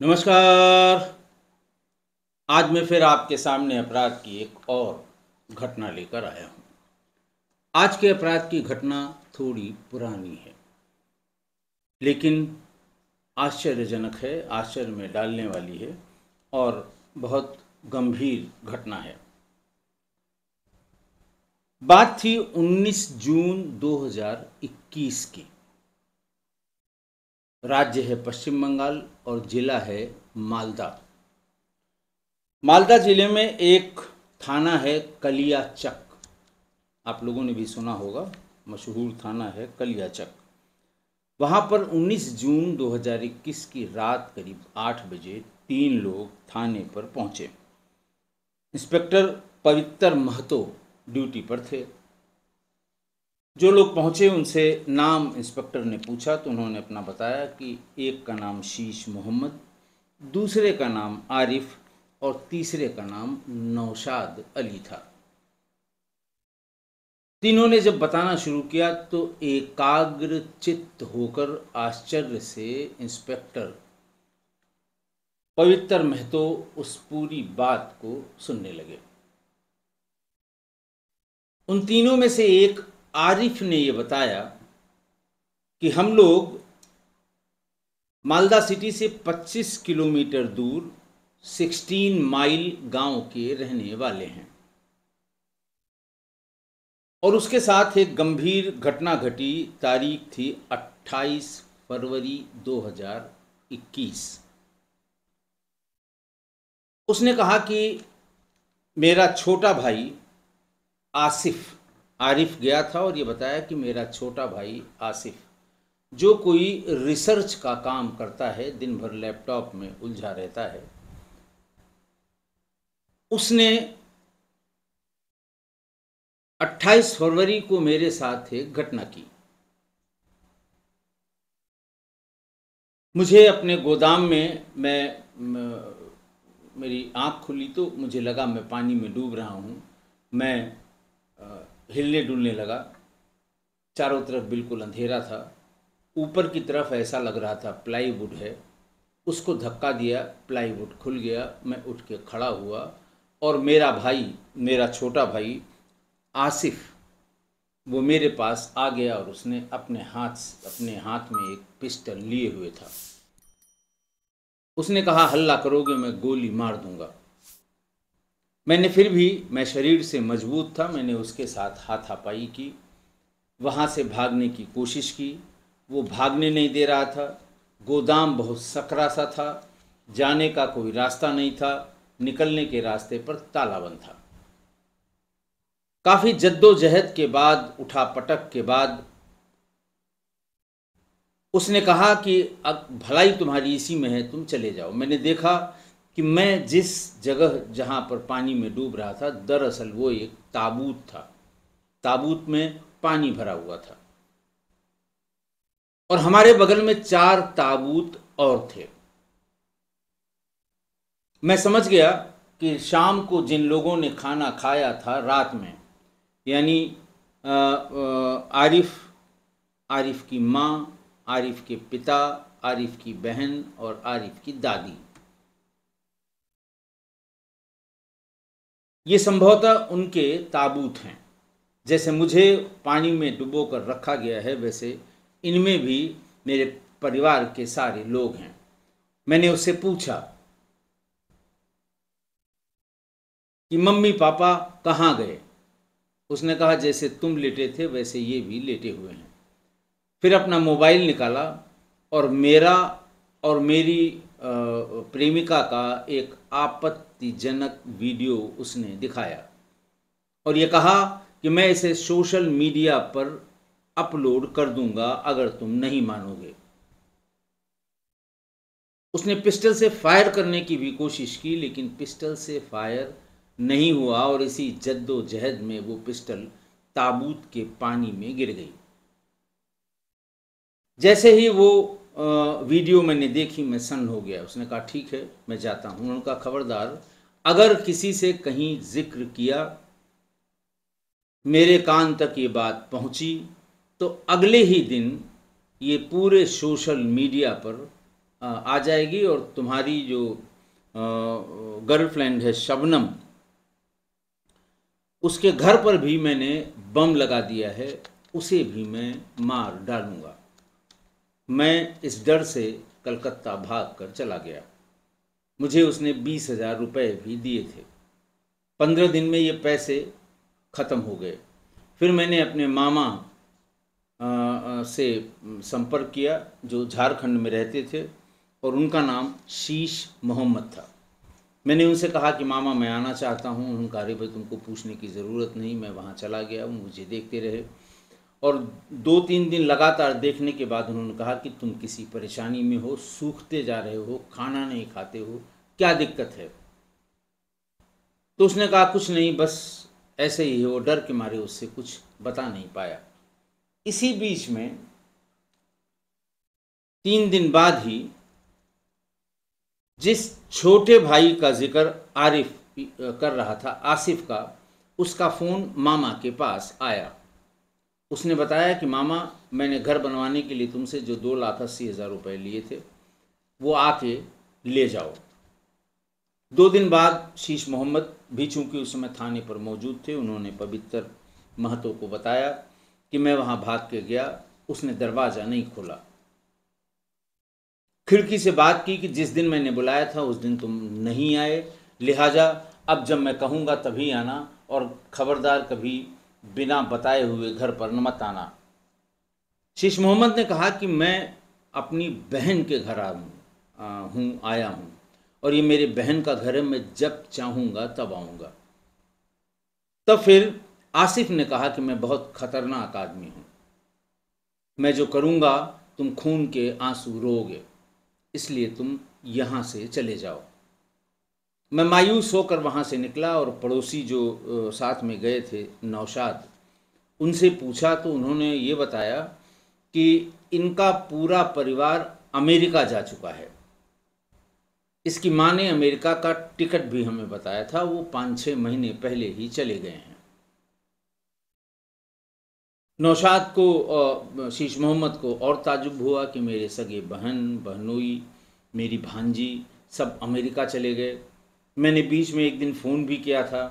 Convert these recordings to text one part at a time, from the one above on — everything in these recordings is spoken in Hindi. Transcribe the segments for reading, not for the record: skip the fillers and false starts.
नमस्कार। आज मैं फिर आपके सामने अपराध की एक और घटना लेकर आया हूँ। आज के अपराध की घटना थोड़ी पुरानी है, लेकिन आश्चर्यजनक है, आश्चर्य में डालने वाली है और बहुत गंभीर घटना है। बात थी 19 जून 2021 की। राज्य है पश्चिम बंगाल और जिला है मालदा। मालदा जिले में एक थाना है कलियाचक। आप लोगों ने भी सुना होगा, मशहूर थाना है कलियाचक। वहाँ पर 19 जून 2021 की रात करीब 8 बजे 3 लोग थाने पर पहुँचे। इंस्पेक्टर पवित्र महतो ड्यूटी पर थे। जो लोग पहुँचे उनसे नाम इंस्पेक्टर ने पूछा तो उन्होंने अपना बताया कि एक का नाम शीश मोहम्मद, दूसरे का नाम आरिफ और तीसरे का नाम नौशाद अली था। तीनों ने जब बताना शुरू किया तो एकाग्र चित्त होकर आश्चर्य से इंस्पेक्टर पवित्र महतो उस पूरी बात को सुनने लगे। उन तीनों में से एक आरिफ ने यह बताया कि हम लोग मालदा सिटी से 25 किलोमीटर दूर 16 माइल गांव के रहने वाले हैं और उसके साथ एक गंभीर घटना घटी। तारीख थी 28 फरवरी 2021। उसने कहा कि मेरा छोटा भाई आसिफ, आरिफ गया था और ये बताया कि मेरा छोटा भाई आसिफ, जो कोई रिसर्च का काम करता है, दिन भर लैपटॉप में उलझा रहता है, उसने 28 फरवरी को मेरे साथ एक घटना की। मुझे अपने गोदाम में मेरी आँख खुली तो मुझे लगा मैं पानी में डूब रहा हूँ। मैं हिलने डुलने लगा। चारों तरफ बिल्कुल अंधेरा था। ऊपर की तरफ ऐसा लग रहा था प्लाईवुड है। उसको धक्का दिया, प्लाईवुड खुल गया। मैं उठ के खड़ा हुआ और मेरा भाई, मेरा छोटा भाई आसिफ, वो मेरे पास आ गया और उसने अपने हाथ में एक पिस्टल लिए हुए था। उसने कहा हल्ला करोगे मैं गोली मार दूंगा। मैंने फिर भी, मैं शरीर से मजबूत था, मैंने उसके साथ हाथापाई की, वहाँ से भागने की कोशिश की। वो भागने नहीं दे रहा था। गोदाम बहुत सकरा सा था, जाने का कोई रास्ता नहीं था, निकलने के रास्ते पर ताला बंद था। काफ़ी जद्दोजहद के बाद, उठापटक के बाद उसने कहा कि अब भलाई तुम्हारी इसी में है, तुम चले जाओ। मैंने देखा कि मैं जिस जगह जहाँ पर पानी में डूब रहा था, दरअसल वो एक ताबूत था। ताबूत में पानी भरा हुआ था और हमारे बगल में 4 ताबूत और थे। मैं समझ गया कि शाम को जिन लोगों ने खाना खाया था रात में, यानी आरिफ, आरिफ की माँ, आरिफ के पिता, आरिफ की बहन और आरिफ की दादी, ये संभवतः उनके ताबूत हैं। जैसे मुझे पानी में डुबो कर रखा गया है, वैसे इनमें भी मेरे परिवार के सारे लोग हैं। मैंने उससे पूछा कि मम्मी पापा कहाँ गए। उसने कहा जैसे तुम लेटे थे वैसे ये भी लेटे हुए हैं। फिर अपना मोबाइल निकाला और मेरा और मेरी प्रेमिका का एक आपत्तिजनक वीडियो उसने दिखाया और ये कहा कि मैं इसे सोशल मीडिया पर अपलोड कर दूंगा अगर तुम नहीं मानोगे। उसने पिस्टल से फायर करने की भी कोशिश की, लेकिन पिस्टल से फायर नहीं हुआ और इसी जद्दोजहद में वो पिस्टल ताबूत के पानी में गिर गई। जैसे ही वो वीडियो मैंने देखी, मैं सन्न हो गया। उसने कहा ठीक है मैं जाता हूँ। उन्होंने कहा खबरदार अगर किसी से कहीं जिक्र किया, मेरे कान तक ये बात पहुँची, तो अगले ही दिन ये पूरे सोशल मीडिया पर आ जाएगी और तुम्हारी जो गर्लफ्रेंड है शबनम, उसके घर पर भी मैंने बम लगा दिया है, उसे भी मैं मार डालूंगा। मैं इस डर से कलकत्ता भाग कर चला गया। मुझे उसने 20,000 रुपये भी दिए थे। 15 दिन में ये पैसे ख़त्म हो गए। फिर मैंने अपने मामा से संपर्क किया जो झारखंड में रहते थे और उनका नाम शीश मोहम्मद था। मैंने उनसे कहा कि मामा मैं आना चाहता हूँ। उन्होंने कहा अरे भाई तुमको पूछने की ज़रूरत नहीं, मैं वहाँ चला गया, मुझे देखते रहे। और 2-3 दिन लगातार देखने के बाद उन्होंने कहा कि तुम किसी परेशानी में हो, सूखते जा रहे हो, खाना नहीं खाते हो, क्या दिक्कत है? तो उसने कहा कुछ नहीं, बस ऐसे ही है। वो डर के मारे उससे कुछ बता नहीं पाया। इसी बीच में 3 दिन बाद ही जिस छोटे भाई का जिक्र आरिफ कर रहा था, आसिफ का, उसका फ़ोन मामा के पास आया। उसने बताया कि मामा मैंने घर बनवाने के लिए तुमसे जो 2,80,000 रुपये लिए थे वो आके ले जाओ। 2 दिन बाद शीश मोहम्मद भी चूँकि उस समय थाने पर मौजूद थे, उन्होंने पवित्र महतो को बताया कि मैं वहाँ भाग के गया। उसने दरवाज़ा नहीं खोला, खिड़की से बात की कि जिस दिन मैंने बुलाया था उस दिन तुम नहीं आए, लिहाजा अब जब मैं कहूँगा तभी आना और खबरदार कभी बिना बताए हुए घर पर मत आना। शीश मोहम्मद ने कहा कि मैं अपनी बहन के घर आया हूँ और ये मेरी बहन का घर है, मैं जब चाहूँगा तब आऊँगा। तब फिर आसिफ ने कहा कि मैं बहुत खतरनाक आदमी हूँ, मैं जो करूँगा तुम खून के आंसू रोओगे, इसलिए तुम यहाँ से चले जाओ। मैं मायूस होकर वहाँ से निकला और पड़ोसी जो साथ में गए थे नौशाद, उनसे पूछा तो उन्होंने ये बताया कि इनका पूरा परिवार अमेरिका जा चुका है। इसकी माँ ने अमेरिका का टिकट भी हमें बताया था, वो 5-6 महीने पहले ही चले गए हैं। नौशाद को, शीश मोहम्मद को और ताजुब हुआ कि मेरे सगे बहन, बहनोई, मेरी भांजी सब अमेरिका चले गए। मैंने बीच में एक दिन फ़ोन भी किया था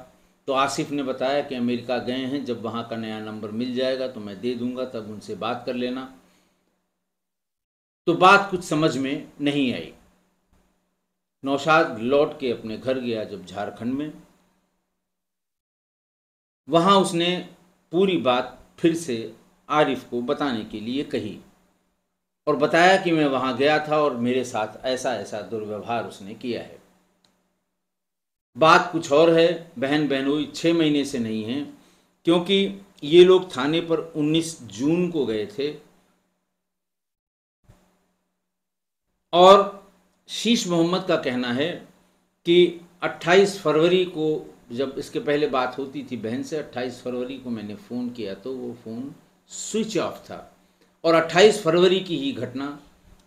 तो आसिफ ने बताया कि अमेरिका गए हैं, जब वहाँ का नया नंबर मिल जाएगा तो मैं दे दूँगा, तब उनसे बात कर लेना। तो बात कुछ समझ में नहीं आई। नौशाद लौट के अपने घर गया जब झारखंड में, वहाँ उसने पूरी बात फिर से आरिफ को बताने के लिए कही और बताया कि मैं वहाँ गया था और मेरे साथ ऐसा ऐसा दुर्व्यवहार उसने किया है। बात कुछ और है, बहन बहनोई 6 महीने से नहीं है, क्योंकि ये लोग थाने पर 19 जून को गए थे और शीश मोहम्मद का कहना है कि 28 फरवरी को, जब इसके पहले बात होती थी बहन से, 28 फरवरी को मैंने फ़ोन किया तो वो फ़ोन स्विच ऑफ था और 28 फरवरी की ही घटना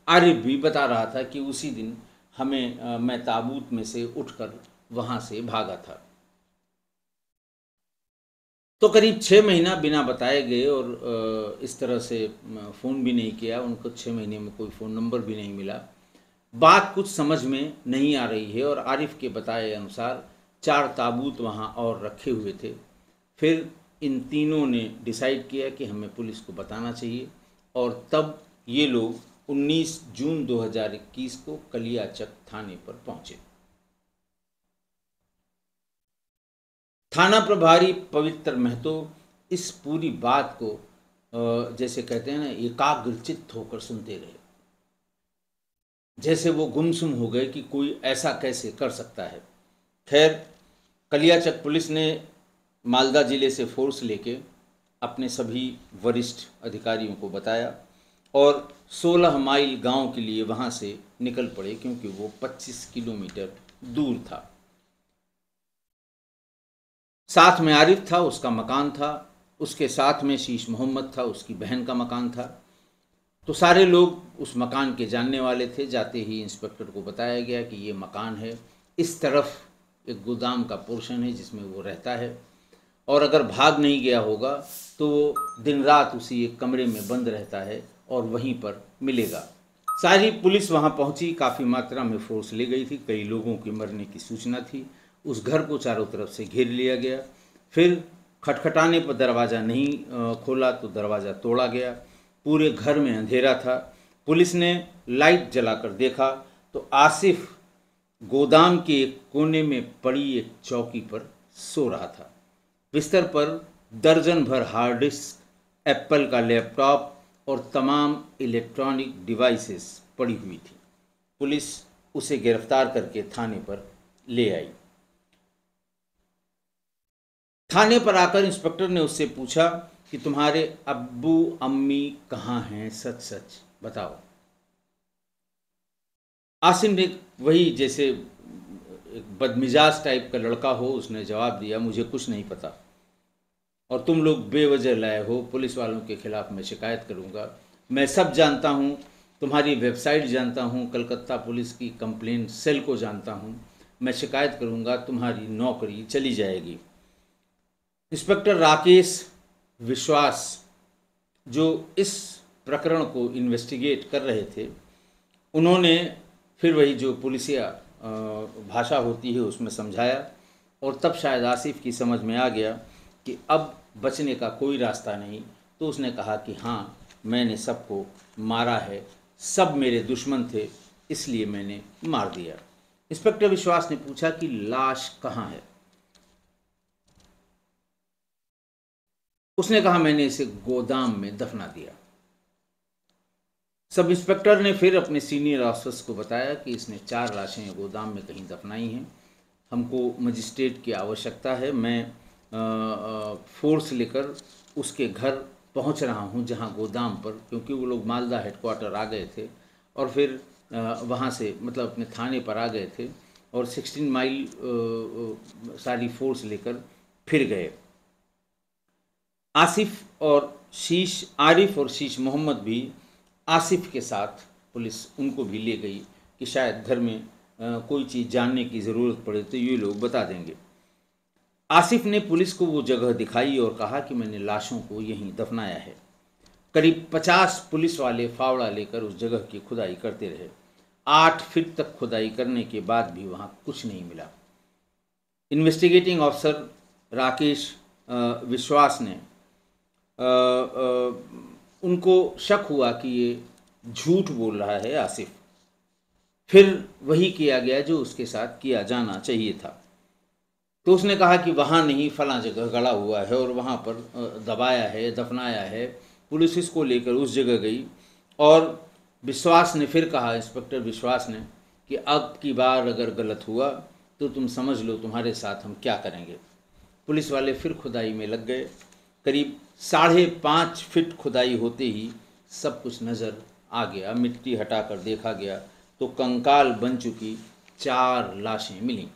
आरिफ भी बता रहा था कि उसी दिन मैं ताबूत में से उठकर वहाँ से भागा था। तो करीब 6 महीना बिना बताए गए और इस तरह से फ़ोन भी नहीं किया, उनको 6 महीने में कोई फ़ोन नंबर भी नहीं मिला। बात कुछ समझ में नहीं आ रही है और आरिफ के बताए अनुसार 4 ताबूत वहाँ और रखे हुए थे। फिर इन तीनों ने डिसाइड किया कि हमें पुलिस को बताना चाहिए और तब ये लोग 19 जून 2021 को कलियाचक थाने पर पहुँचे। थाना प्रभारी पवित्र महतो इस पूरी बात को जैसे कहते हैं ना, एकाग्रचित्त होकर सुनते रहे, जैसे वो गुमसुम हो गए कि कोई ऐसा कैसे कर सकता है। खैर, कलियाचक पुलिस ने मालदा ज़िले से फोर्स लेके अपने सभी वरिष्ठ अधिकारियों को बताया और 16 माइल गांव के लिए वहां से निकल पड़े, क्योंकि वो 25 किलोमीटर दूर था। साथ में आरिफ था, उसका मकान था, उसके साथ में शीश मोहम्मद था, उसकी बहन का मकान था। तो सारे लोग उस मकान के जानने वाले थे। जाते ही इंस्पेक्टर को बताया गया कि ये मकान है, इस तरफ एक गोदाम का पोर्शन है जिसमें वो रहता है और अगर भाग नहीं गया होगा तो वो दिन रात उसी एक कमरे में बंद रहता है और वहीं पर मिलेगा। सारी पुलिस वहां पहुंची, काफ़ी मात्रा में फोर्स ले गई थी, कई लोगों के मरने की सूचना थी। उस घर को चारों तरफ से घेर लिया गया। फिर खटखटाने पर दरवाज़ा नहीं खोला तो दरवाज़ा तोड़ा गया। पूरे घर में अंधेरा था। पुलिस ने लाइट जलाकर देखा तो आसिफ गोदाम के एक कोने में पड़ी एक चौकी पर सो रहा था। बिस्तर पर दर्जन भर हार्ड डिस्क, एप्पल का लैपटॉप और तमाम इलेक्ट्रॉनिक डिवाइसेस पड़ी हुई थी। पुलिस उसे गिरफ्तार करके थाने पर ले आई। थाने पर आकर इंस्पेक्टर ने उससे पूछा कि तुम्हारे अब्बू अम्मी कहाँ हैं, सच सच बताओ। आसिम ने वही जैसे एक बदमिजाज टाइप का लड़का हो, उसने जवाब दिया, मुझे कुछ नहीं पता और तुम लोग बेवजह लाए हो, पुलिस वालों के खिलाफ मैं शिकायत करूंगा। मैं सब जानता हूँ, तुम्हारी वेबसाइट जानता हूँ, कलकत्ता पुलिस की कंप्लेंट सेल को जानता हूँ, मैं शिकायत करूंगा, तुम्हारी नौकरी चली जाएगी। इंस्पेक्टर राकेश विश्वास जो इस प्रकरण को इन्वेस्टिगेट कर रहे थे, उन्होंने फिर वही जो पुलिसिया भाषा होती है उसमें समझाया और तब शायद आसिफ की समझ में आ गया कि अब बचने का कोई रास्ता नहीं। तो उसने कहा कि हाँ, मैंने सबको मारा है, सब मेरे दुश्मन थे, इसलिए मैंने मार दिया। इंस्पेक्टर विश्वास ने पूछा कि लाश कहाँ है। उसने कहा मैंने इसे गोदाम में दफना दिया। सब इंस्पेक्टर ने फिर अपने सीनियर ऑफिसर्स को बताया कि इसने 4 लाशें गोदाम में कहीं दफनाई हैं, हमको मजिस्ट्रेट की आवश्यकता है, मैं फोर्स लेकर उसके घर पहुंच रहा हूं जहां गोदाम पर, क्योंकि वो लोग मालदा हेडक्वार्टर आ गए थे और फिर वहां से मतलब अपने थाने पर आ गए थे और 16 माइल सारी फोर्स लेकर फिर गए। आरिफ और शीश मोहम्मद भी आसिफ के साथ, पुलिस उनको भी ले गई कि शायद घर में कोई चीज़ जानने की ज़रूरत पड़े तो ये लोग बता देंगे। आसिफ ने पुलिस को वो जगह दिखाई और कहा कि मैंने लाशों को यहीं दफनाया है। करीब 50 पुलिस वाले फावड़ा लेकर उस जगह की खुदाई करते रहे। 8 फीट तक खुदाई करने के बाद भी वहाँ कुछ नहीं मिला। इन्वेस्टिगेटिंग ऑफिसर राकेश विश्वास ने उनको शक हुआ कि ये झूठ बोल रहा है आसिफ। फिर वही किया गया जो उसके साथ किया जाना चाहिए था। तो उसने कहा कि वहाँ नहीं, फलां जगह गड़ा हुआ है और वहाँ पर दबाया है, दफनाया है। पुलिस इसको लेकर उस जगह गई और विश्वास ने फिर कहा, इंस्पेक्टर विश्वास ने, कि अब की बार अगर गलत हुआ तो तुम समझ लो तुम्हारे साथ हम क्या करेंगे। पुलिस वाले फिर खुदाई में लग गए। करीब 5.5 फीट खुदाई होते ही सब कुछ नज़र आ गया। मिट्टी हटाकर देखा गया तो कंकाल बन चुकी 4 लाशें मिलीं।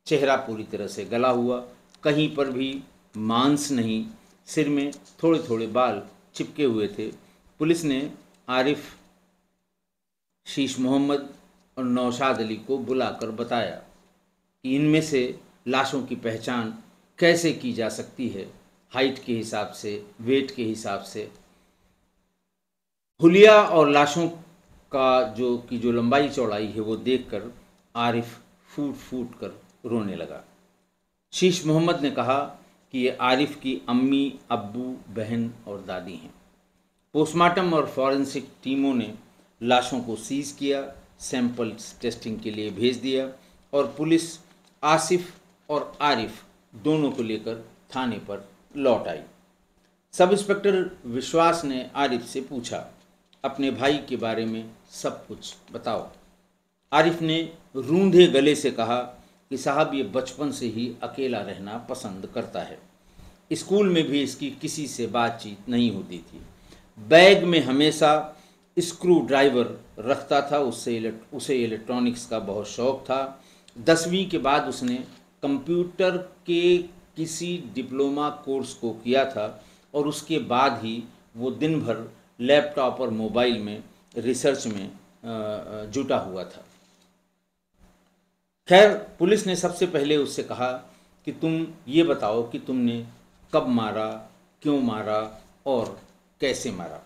चेहरा पूरी तरह से गला हुआ, कहीं पर भी मांस नहीं, सिर में थोड़े थोड़े बाल चिपके हुए थे। पुलिस ने आरिफ, शीश मोहम्मद और नौशाद अली को बुलाकर बताया कि इनमें से लाशों की पहचान कैसे की जा सकती है, हाइट के हिसाब से, वेट के हिसाब से। हुलिया और लाशों का जो लंबाई चौड़ाई है वो देखकर आरिफ फूट फूट कर रोने लगा। शीश मोहम्मद ने कहा कि ये आरिफ की अम्मी, अब्बू, बहन और दादी हैं। पोस्टमार्टम और फॉरेंसिक टीमों ने लाशों को सीज किया, सैंपल्स टेस्टिंग के लिए भेज दिया और पुलिस आसिफ और आरिफ दोनों को लेकर थाने पर लौट आई। सब इंस्पेक्टर विश्वास ने आरिफ से पूछा, अपने भाई के बारे में सब कुछ बताओ। आरिफ ने रूंधे गले से कहा कि साहब ये बचपन से ही अकेला रहना पसंद करता है, स्कूल में भी इसकी किसी से बातचीत नहीं होती थी, बैग में हमेशा स्क्रू ड्राइवर रखता था, उसे इलेक्ट्रॉनिक्स का बहुत शौक़ था। 10वीं के बाद उसने कंप्यूटर के किसी डिप्लोमा कोर्स को किया था और उसके बाद ही वो दिन भर लैपटॉप और मोबाइल में रिसर्च में जुटा हुआ था। खैर, पुलिस ने सबसे पहले उससे कहा कि तुम ये बताओ कि तुमने कब मारा, क्यों मारा और कैसे मारा।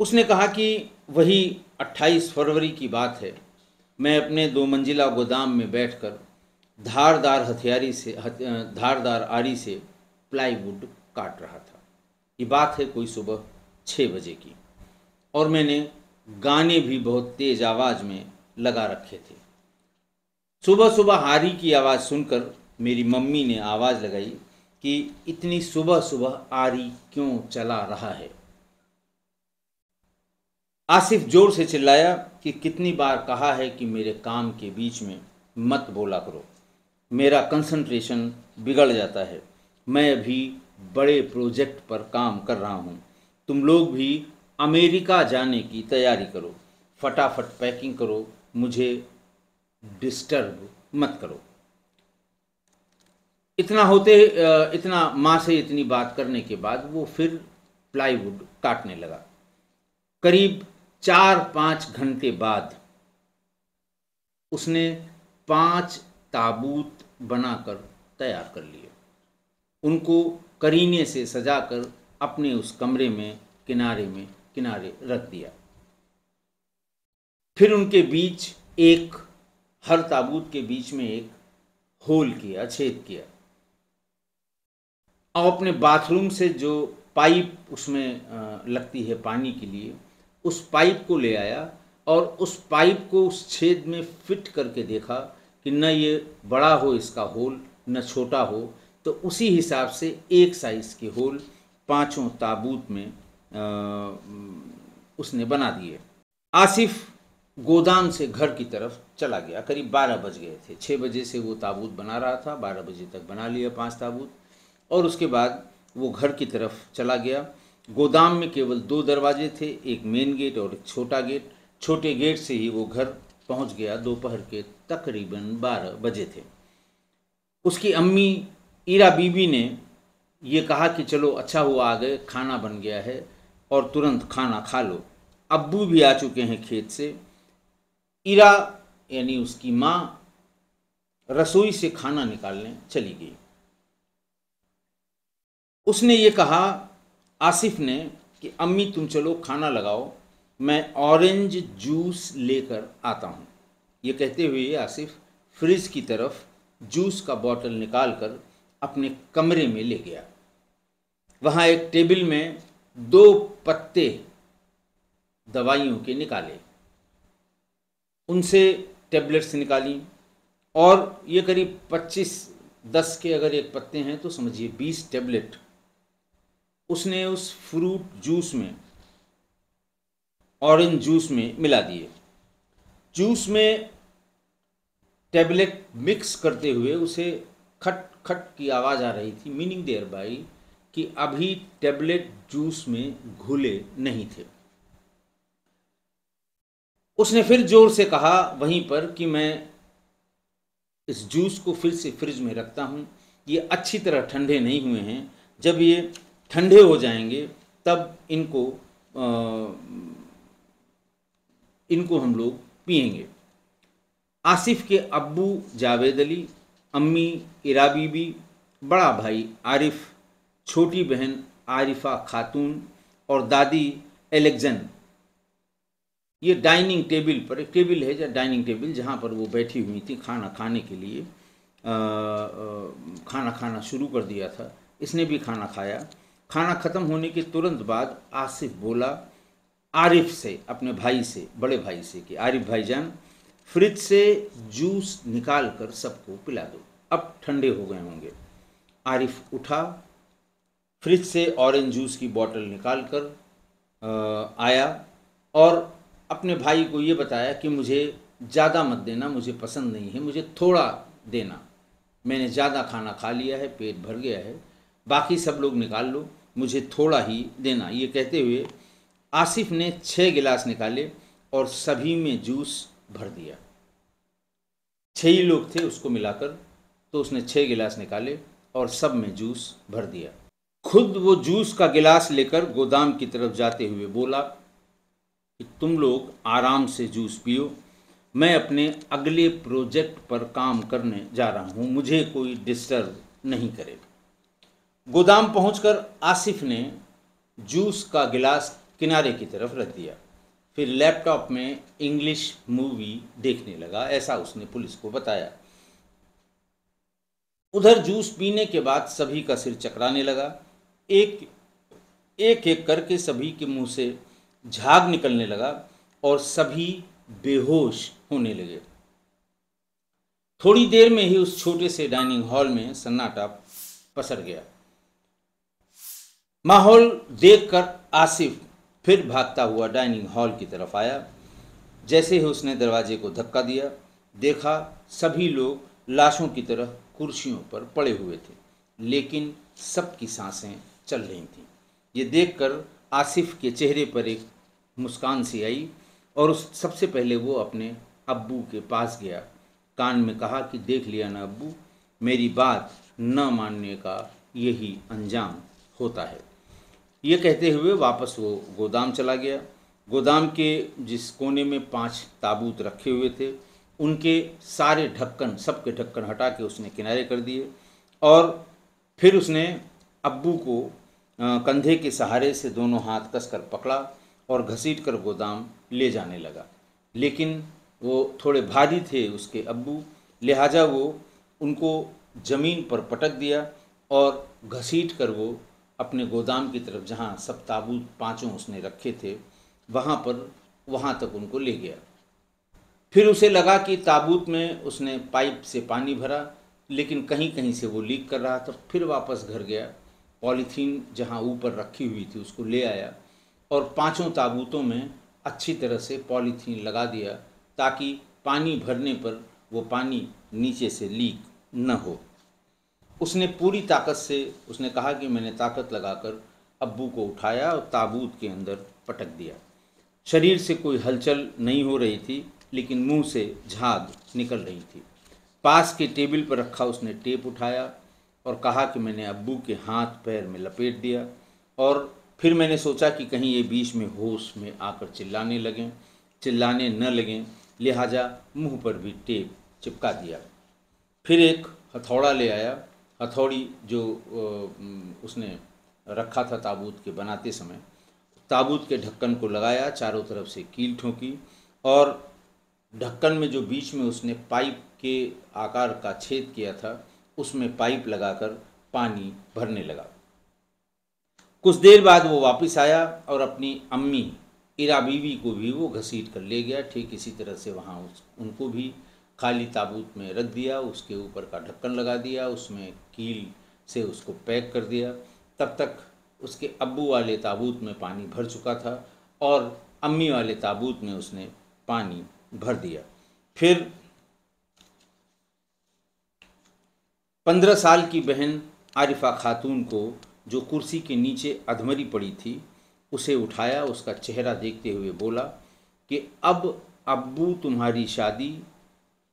उसने कहा कि वही 28 फरवरी की बात है, मैं अपने 2 मंजिला गोदाम में बैठकर धारदार आरी से प्लाईवुड काट रहा था। ये बात है कोई सुबह 6 बजे की, और मैंने गाने भी बहुत तेज आवाज़ में लगा रखे थे। सुबह सुबह आरी की आवाज़ सुनकर मेरी मम्मी ने आवाज़ लगाई कि इतनी सुबह सुबह आरी क्यों चला रहा है। आसिफ जोर से चिल्लाया कि कितनी बार कहा है कि मेरे काम के बीच में मत बोला करो, मेरा कंसंट्रेशन बिगड़ जाता है। मैं अभी बड़े प्रोजेक्ट पर काम कर रहा हूँ। तुम लोग भी अमेरिका जाने की तैयारी करो, फटाफट पैकिंग करो, मुझे डिस्टर्ब मत करो। इतना माँ से इतनी बात करने के बाद वो फिर प्लाईवुड काटने लगा। करीब 4-5 घंटे बाद उसने 5 ताबूत बनाकर तैयार कर लिए। उनको करीने से सजाकर अपने उस कमरे में किनारे रख दिया। फिर उनके बीच हर ताबूत के बीच में एक होल किया, छेद किया, और अपने बाथरूम से जो पाइप उसमें लगती है पानी के लिए, उस पाइप को ले आया और उस पाइप को उस छेद में फिट करके देखा कि न ये बड़ा हो इसका होल न छोटा हो, तो उसी हिसाब से एक साइज के होल 5 ताबूत में उसने बना दिए। आसिफ गोदाम से घर की तरफ चला गया। करीब 12 बज गए थे। 6 बजे से वो ताबूत बना रहा था, 12 बजे तक बना लिया 5 ताबूत, और उसके बाद वो घर की तरफ चला गया। गोदाम में केवल 2 दरवाजे थे, एक मेन गेट और एक छोटा गेट। छोटे गेट से ही वो घर पहुंच गया। दोपहर के तकरीबन 12 बजे थे। उसकी अम्मी ईरा बीबी ने ये कहा कि चलो अच्छा हुआ आ गए, खाना बन गया है और तुरंत खाना खा लो। अब्बू भी आ चुके हैं खेत से। ईरा यानी उसकी माँ रसोई से खाना निकालने चली गई। उसने ये कहा आसिफ ने कि अम्मी तुम चलो खाना लगाओ, मैं ऑरेंज जूस लेकर आता हूँ। ये कहते हुए आसिफ फ्रिज की तरफ जूस का बॉटल निकालकर अपने कमरे में ले गया। वहाँ एक टेबल में 2 पत्ते दवाइयों के निकाले, उनसे टेबलेट्स निकाली, और ये करीब 25-10 के अगर एक पत्ते हैं तो समझिए 20 टेबलेट उसने उस फ्रूट जूस में, ऑरेंज जूस में मिला दिए। जूस में टेबलेट मिक्स करते हुए उसे खट खट की आवाज़ आ रही थी, मीनिंग देयर बाय कि अभी टेबलेट जूस में घुले नहीं थे। उसने फिर जोर से कहा वहीं पर कि मैं इस जूस को फिर से फ्रिज में रखता हूँ, ये अच्छी तरह ठंडे नहीं हुए हैं, जब ये ठंडे हो जाएंगे तब इनको हम लोग पिएंगे। आसिफ के अब्बू जावेद अली, अम्मी इरा बीबी, बड़ा भाई आरिफ, छोटी बहन आरिफा खातून और दादी एलेक्जन, ये डाइनिंग टेबल पर, एक टेबल है या डाइनिंग टेबल जहाँ पर वो बैठी हुई थी खाना खाने के लिए, खाना खाना शुरू कर दिया था। इसने भी खाना खाया। खाना ख़त्म होने के तुरंत बाद आसिफ बोला आरिफ से, अपने भाई से, बड़े भाई से, कि आरिफ भाईजान फ्रिज से जूस निकाल कर सबको पिला दो, अब ठंडे हो गए होंगे। आरिफ उठा, फ्रिज से ऑरेंज जूस की बोतल निकाल कर आया और अपने भाई को ये बताया कि मुझे ज़्यादा मत देना, मुझे पसंद नहीं है, मुझे थोड़ा देना, मैंने ज़्यादा खाना खा लिया है, पेट भर गया है, बाकी सब लोग निकाल लो, मुझे थोड़ा ही देना। ये कहते हुए आसिफ ने 6 गिलास निकाले और सभी में जूस भर दिया। 6 ही लोग थे उसको मिलाकर, तो उसने 6 गिलास निकाले और सब में जूस भर दिया। खुद वो जूस का गिलास लेकर गोदाम की तरफ जाते हुए बोला कि तुम लोग आराम से जूस पियो, मैं अपने अगले प्रोजेक्ट पर काम करने जा रहा हूँ, मुझे कोई डिस्टर्ब नहीं करे। गोदाम पहुंचकर आसिफ ने जूस का गिलास किनारे की तरफ रख दिया। फिर लैपटॉप में इंग्लिश मूवी देखने लगा, ऐसा उसने पुलिस को बताया। उधर जूस पीने के बाद सभी का सिर चकराने लगा। एक एक एक करके सभी के मुंह से झाग निकलने लगा और सभी बेहोश होने लगे। थोड़ी देर में ही उस छोटे से डाइनिंग हॉल में सन्नाटा पसर गया। माहौल देखकर आसिफ फिर भागता हुआ डाइनिंग हॉल की तरफ आया। जैसे ही उसने दरवाजे को धक्का दिया, देखा सभी लोग लाशों की तरह कुर्सियों पर पड़े हुए थे, लेकिन सबकी सांसें चल रही थीं। ये देखकर आसिफ के चेहरे पर एक मुस्कान सी आई और उस सबसे पहले वो अपने अब्बू के पास गया। कान में कहा कि देख लिया ना अब्बू, मेरी बात न मानने का यही अंजाम होता है। ये कहते हुए वापस वो गोदाम चला गया। गोदाम के जिस कोने में 5 ताबूत रखे हुए थे, उनके सारे ढक्कन, सबके ढक्कन हटा के उसने किनारे कर दिए और फिर उसने अब्बू को कंधे के सहारे से दोनों हाथ कसकर पकड़ा और घसीट कर गोदाम ले जाने लगा। लेकिन वो थोड़े भारी थे उसके अब्बू, लिहाजा वो उनको ज़मीन पर पटक दिया और घसीट कर वो अपने गोदाम की तरफ, जहाँ सब ताबूत 5 उसने रखे थे, वहाँ तक उनको ले गया। फिर उसे लगा कि ताबूत में उसने पाइप से पानी भरा, लेकिन कहीं कहीं से वो लीक कर रहा था। फिर वापस घर गया, पॉलीथीन जहाँ ऊपर रखी हुई थी उसको ले आया और 5 ताबूतों में अच्छी तरह से पॉलीथीन लगा दिया ताकि पानी भरने पर वो पानी नीचे से लीक न हो। उसने पूरी ताकत से, उसने कहा कि मैंने ताकत लगाकर अब्बू को उठाया और ताबूत के अंदर पटक दिया। शरीर से कोई हलचल नहीं हो रही थी, लेकिन मुंह से झाग निकल रही थी। पास के टेबल पर रखा उसने टेप उठाया और कहा कि मैंने अब्बू के हाथ पैर में लपेट दिया और फिर मैंने सोचा कि कहीं ये बीच में होश में आकर चिल्लाने न लगें, लिहाजा मुंह पर भी टेप चिपका दिया। फिर एक हथौड़ा ले आया। हथौड़ी जो उसने रखा था ताबूत के बनाते समय, ताबूत के ढक्कन को लगाया, चारों तरफ से कील ठोकी और ढक्कन में जो बीच में उसने पाइप के आकार का छेद किया था, उसमें पाइप लगाकर पानी भरने लगा। कुछ देर बाद वो वापस आया और अपनी अम्मी इरा बीवी को भी वो घसीट कर ले गया। ठीक इसी तरह से वहाँ उनको भी खाली ताबूत में रख दिया, उसके ऊपर का ढक्कन लगा दिया, उसमें कील से उसको पैक कर दिया। तब तक उसके अब्बू वाले ताबूत में पानी भर चुका था और अम्मी वाले ताबूत में उसने पानी भर दिया। फिर 15 साल की बहन आरिफा खातून को, जो कुर्सी के नीचे अधमरी पड़ी थी, उसे उठाया। उसका चेहरा देखते हुए बोला कि अब अब्बू तुम्हारी शादी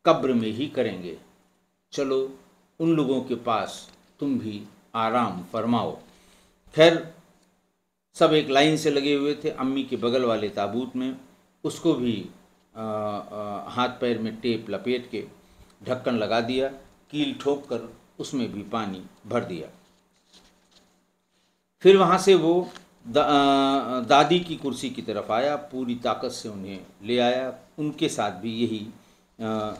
कब्र में ही करेंगे, चलो उन लोगों के पास तुम भी आराम फरमाओ। खैर सब एक लाइन से लगे हुए थे। अम्मी के बगल वाले ताबूत में उसको भी हाथ पैर में टेप लपेट के ढक्कन लगा दिया, कील ठोक कर उसमें भी पानी भर दिया। फिर वहाँ से वो दादी की कुर्सी की तरफ आया, पूरी ताकत से उन्हें ले आया, उनके साथ भी यही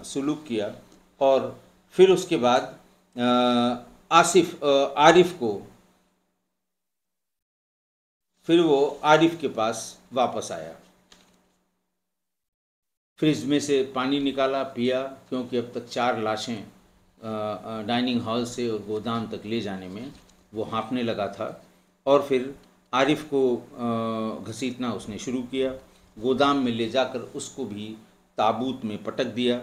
सुलूक किया और फिर उसके बाद आरिफ को, फिर वो आरिफ के पास वापस आया। फ्रिज में से पानी निकाला, पिया, क्योंकि अब तक 4 लाशें डाइनिंग हॉल से और गोदाम तक ले जाने में वो हाँफने लगा था। और फिर आरिफ को घसीटना उसने शुरू किया, गोदाम में ले जाकर उसको भी ताबूत में पटक दिया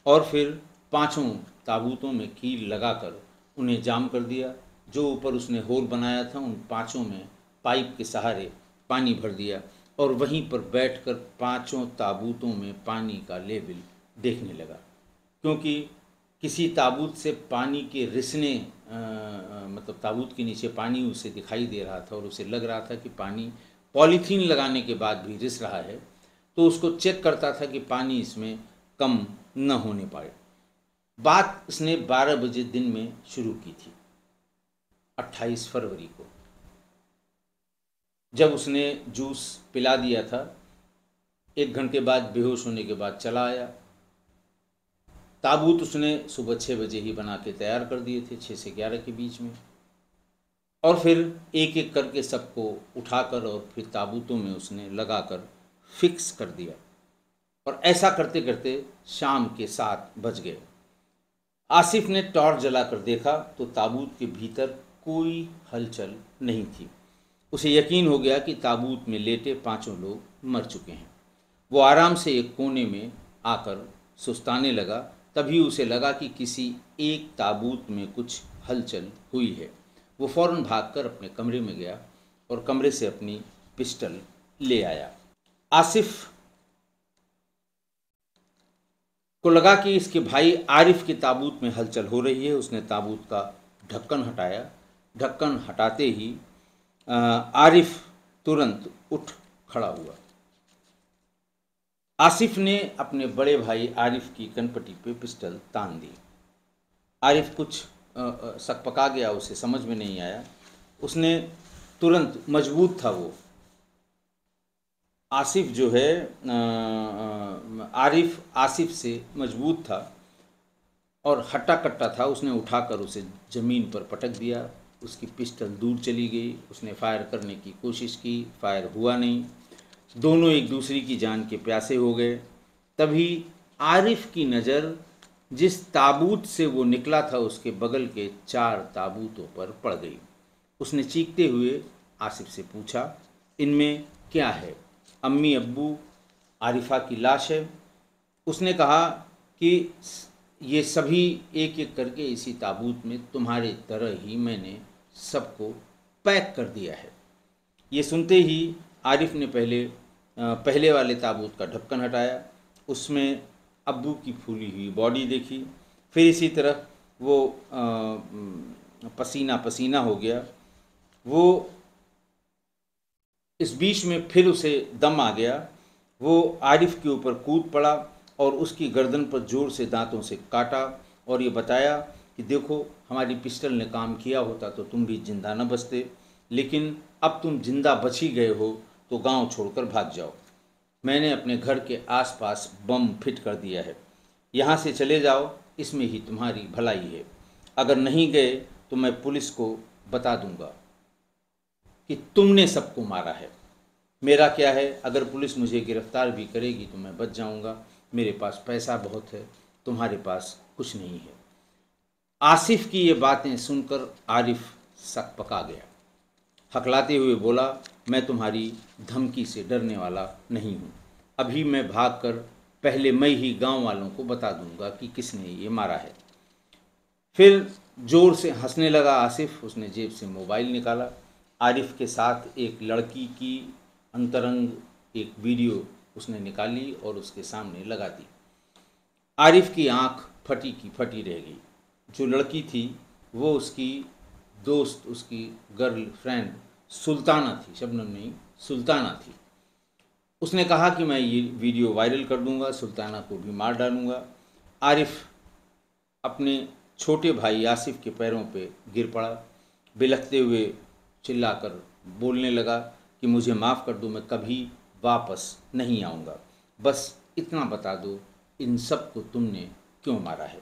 और फिर 5 ताबूतों में कील लगाकर उन्हें जाम कर दिया। जो ऊपर उसने होल बनाया था, उन 5 में पाइप के सहारे पानी भर दिया और वहीं पर बैठकर 5 ताबूतों में पानी का लेवल देखने लगा। क्योंकि किसी ताबूत से पानी के रिसने, मतलब ताबूत के नीचे पानी उसे दिखाई दे रहा था और उसे लग रहा था कि पानी पॉलीथीन लगाने के बाद भी रिस रहा है, तो उसको चेक करता था कि पानी इसमें कम न होने पाए। बात उसने 12 बजे दिन में शुरू की थी, 28 फरवरी को। जब उसने जूस पिला दिया था, 1 घंटे बाद बेहोश होने के बाद चला आया। ताबूत उसने सुबह 6 बजे ही बना के तैयार कर दिए थे, 6 से 11 के बीच में। और फिर एक एक करके सबको उठाकर और फिर ताबूतों में उसने लगाकर फिक्स कर दिया। और ऐसा करते करते शाम के 7 बज गए। आसिफ ने टॉर्च जलाकर देखा तो ताबूत के भीतर कोई हलचल नहीं थी। उसे यकीन हो गया कि ताबूत में लेटे 5 लोग मर चुके हैं। वो आराम से एक कोने में आकर सुस्ताने लगा। तभी उसे लगा कि किसी एक ताबूत में कुछ हलचल हुई है। वो फौरन भागकर अपने कमरे में गया और कमरे से अपनी पिस्टल ले आया। आसिफ को लगा कि इसके भाई आरिफ के ताबूत में हलचल हो रही है। उसने ताबूत का ढक्कन हटाया। ढक्कन हटाते ही आरिफ तुरंत उठ खड़ा हुआ। आसिफ ने अपने बड़े भाई आरिफ की कनपटी पे पिस्टल तान दी। आरिफ कुछ सकपका गया, उसे समझ में नहीं आया। उसने तुरंत, मजबूत था वो, आसिफ जो है आरिफ आसिफ से मजबूत था और हट्टा कट्टा था। उसने उठाकर उसे ज़मीन पर पटक दिया। उसकी पिस्टल दूर चली गई। उसने फायर करने की कोशिश की, फायर हुआ नहीं। दोनों एक दूसरे की जान के प्यासे हो गए। तभी आरिफ की नज़र जिस ताबूत से वो निकला था उसके बगल के 4 ताबूतों पर पड़ गई। उसने चीखते हुए आसिफ से पूछा, इनमें क्या है? अम्मी अब्बू, आरिफा की लाश है। उसने कहा कि ये सभी एक एक करके इसी ताबूत में तुम्हारे तरह ही मैंने सबको पैक कर दिया है। ये सुनते ही आरिफ ने पहले वाले ताबूत का ढक्कन हटाया। उसमें अब्बू की फूली हुई बॉडी देखी। फिर इसी तरह वो पसीना पसीना हो गया। वो इस बीच में फिर उसे दम आ गया। वो आरिफ के ऊपर कूद पड़ा और उसकी गर्दन पर जोर से दांतों से काटा और ये बताया कि देखो, हमारी पिस्टल ने काम किया होता तो तुम भी जिंदा न बचते, लेकिन अब तुम जिंदा बच ही गए हो तो गांव छोड़कर भाग जाओ। मैंने अपने घर के आसपास बम फिट कर दिया है। यहाँ से चले जाओ, इसमें ही तुम्हारी भलाई है। अगर नहीं गए तो मैं पुलिस को बता दूंगा कि तुमने सबको मारा है। मेरा क्या है, अगर पुलिस मुझे गिरफ्तार भी करेगी तो मैं बच जाऊंगा। मेरे पास पैसा बहुत है, तुम्हारे पास कुछ नहीं है। आसिफ की ये बातें सुनकर आरिफ सकपका गया। हकलाते हुए बोला, मैं तुम्हारी धमकी से डरने वाला नहीं हूँ। अभी मैं भागकर पहले मैं ही गांव वालों को बता दूंगा कि किसने ये मारा है। फिर जोर से हंसने लगा आसिफ। उसने जेब से मोबाइल निकाला। आरिफ के साथ एक लड़की की अंतरंग एक वीडियो उसने निकाली और उसके सामने लगा दी। आरिफ की आंख फटी की फटी रह गई। जो लड़की थी वो उसकी दोस्त, उसकी गर्ल फ्रेंड सुल्ताना थी, शबनम नहीं, सुल्ताना थी। उसने कहा कि मैं ये वीडियो वायरल कर दूंगा, सुल्ताना को भी मार डालूंगा। आरिफ अपने छोटे भाई आसिफ के पैरों पे गिर पड़ा। बिलखते हुए चिल्लाकर बोलने लगा कि मुझे माफ़ कर दो, मैं कभी वापस नहीं आऊँगा। बस इतना बता दो, इन सब को तुमने क्यों मारा है?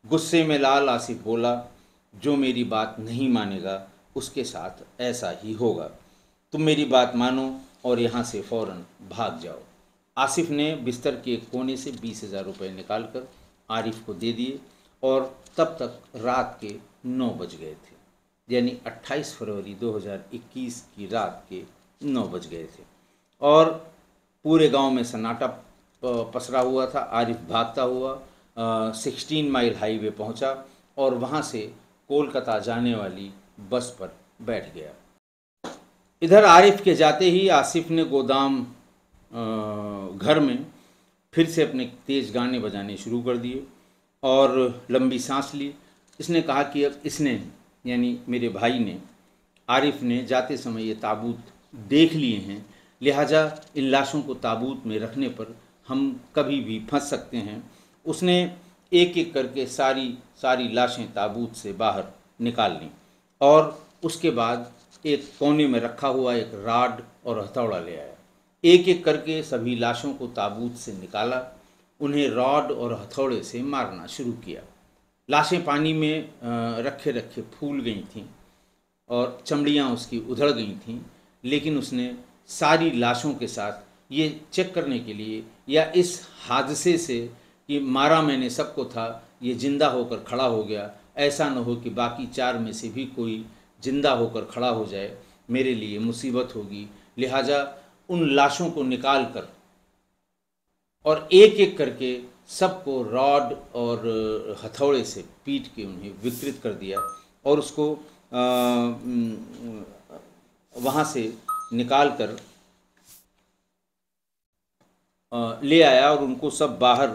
गुस्से में लाल आसिफ बोला, जो मेरी बात नहीं मानेगा उसके साथ ऐसा ही होगा। तुम मेरी बात मानो और यहाँ से फ़ौरन भाग जाओ। आसिफ ने बिस्तर के एक कोने से 20,000 रुपये निकालकर आरिफ को दे दिए और तब तक रात के 9 बज गए थे। यानी 28 फरवरी 2021 की रात के 9 बज गए थे और पूरे गांव में सन्नाटा पसरा हुआ था। आरिफ भागता हुआ 16 माइल हाईवे पहुंचा और वहां से कोलकाता जाने वाली बस पर बैठ गया। इधर आरिफ के जाते ही आसिफ ने गोदाम घर में फिर से अपने तेज़ गाने बजाने शुरू कर दिए और लंबी सांस ली। इसने कहा कि अब इसने, यानी मेरे भाई ने, आरिफ ने जाते समय ये ताबूत देख लिए हैं, लिहाजा इन लाशों को ताबूत में रखने पर हम कभी भी फंस सकते हैं। उसने एक एक करके सारी लाशें ताबूत से बाहर निकाल लीं और उसके बाद एक कोने में रखा हुआ एक राड और हथौड़ा ले आया। एक एक करके सभी लाशों को ताबूत से निकाला, उन्हें रॉड और हथौड़े से मारना शुरू किया। लाशें पानी में रखे रखे फूल गई थीं और चमड़ियाँ उसकी उधड़ गई थीं, लेकिन उसने सारी लाशों के साथ ये चेक करने के लिए या इस हादसे से कि मारा मैंने सबको था, ये जिंदा होकर खड़ा हो गया, ऐसा न हो कि बाकी 4 में से भी कोई जिंदा होकर खड़ा हो जाए, मेरे लिए मुसीबत होगी। लिहाजा उन लाशों को निकाल कर और एक एक करके सबको रॉड और हथौड़े से पीट के उन्हें विकृत कर दिया और उसको वहाँ से निकाल कर ले आया और उनको सब बाहर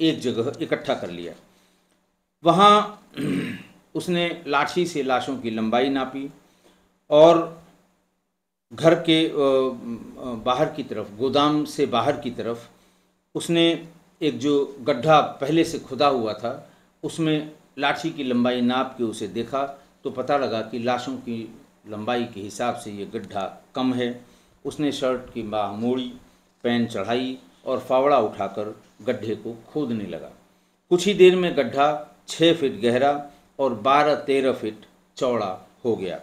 एक जगह इकट्ठा कर लिया। वहाँ उसने लाठी से लाशों की लंबाई नापी और घर के बाहर की तरफ, गोदाम से बाहर की तरफ उसने एक जो गड्ढा पहले से खुदा हुआ था उसमें लाठी की लंबाई नाप के उसे देखा तो पता लगा कि लाशों की लंबाई के हिसाब से ये गड्ढा कम है। उसने शर्ट की बाह मोड़ी, पैन चढ़ाई और फावड़ा उठाकर गड्ढे को खोदने लगा। कुछ ही देर में गड्ढा 6 फीट गहरा और 12-13 फीट चौड़ा हो गया।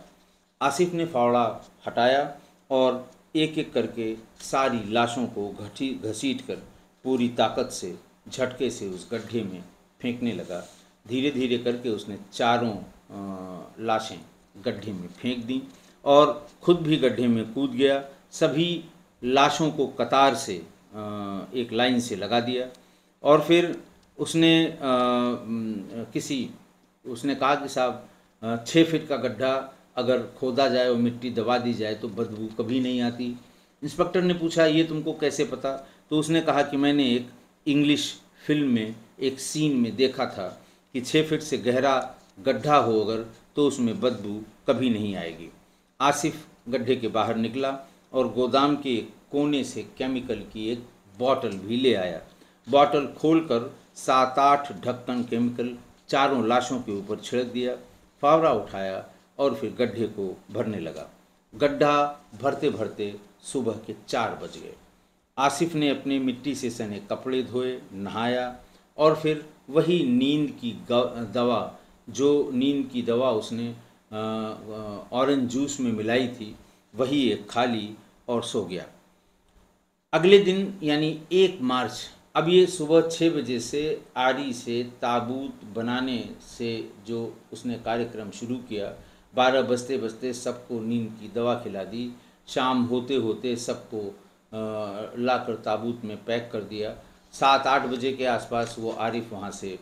आसिफ ने फावड़ा हटाया और एक एक करके सारी लाशों को घसीट कर पूरी ताकत से झटके से उस गड्ढे में फेंकने लगा। धीरे धीरे करके उसने चारों लाशें गड्ढे में फेंक दी और खुद भी गड्ढे में कूद गया। सभी लाशों को कतार से एक लाइन से लगा दिया और फिर उसने उसने कहा कि साहब 6 फीट का गड्ढा अगर खोदा जाए और मिट्टी दबा दी जाए तो बदबू कभी नहीं आती। इंस्पेक्टर ने पूछा ये तुमको कैसे पता? तो उसने कहा कि मैंने एक इंग्लिश फिल्म में एक सीन में देखा था कि 6 फीट से गहरा गड्ढा हो अगर तो उसमें बदबू कभी नहीं आएगी। आसिफ गड्ढे के बाहर निकला और गोदाम के कोने से केमिकल की एक बॉटल भी ले आया। बॉटल खोलकर 7-8 ढक्कन केमिकल चारों लाशों के ऊपर छिड़क दिया, फावड़ा उठाया और फिर गड्ढे को भरने लगा। गड्ढा भरते भरते सुबह के 4 बज गए। आसिफ ने अपने मिट्टी से सने कपड़े धोए, नहाया और फिर वही नींद की दवा उसने ऑरेंज जूस में मिलाई थी, वही एक खा ली और सो गया। अगले दिन यानी 1 मार्च, अब ये सुबह 6 बजे से आरी से ताबूत बनाने से जो उसने कार्यक्रम शुरू किया, 12 बजते बजते सबको नींद की दवा खिला दी, शाम होते होते सबको लाकर ताबूत में पैक कर दिया। 7-8 बजे के आसपास वो आरिफ वहाँ से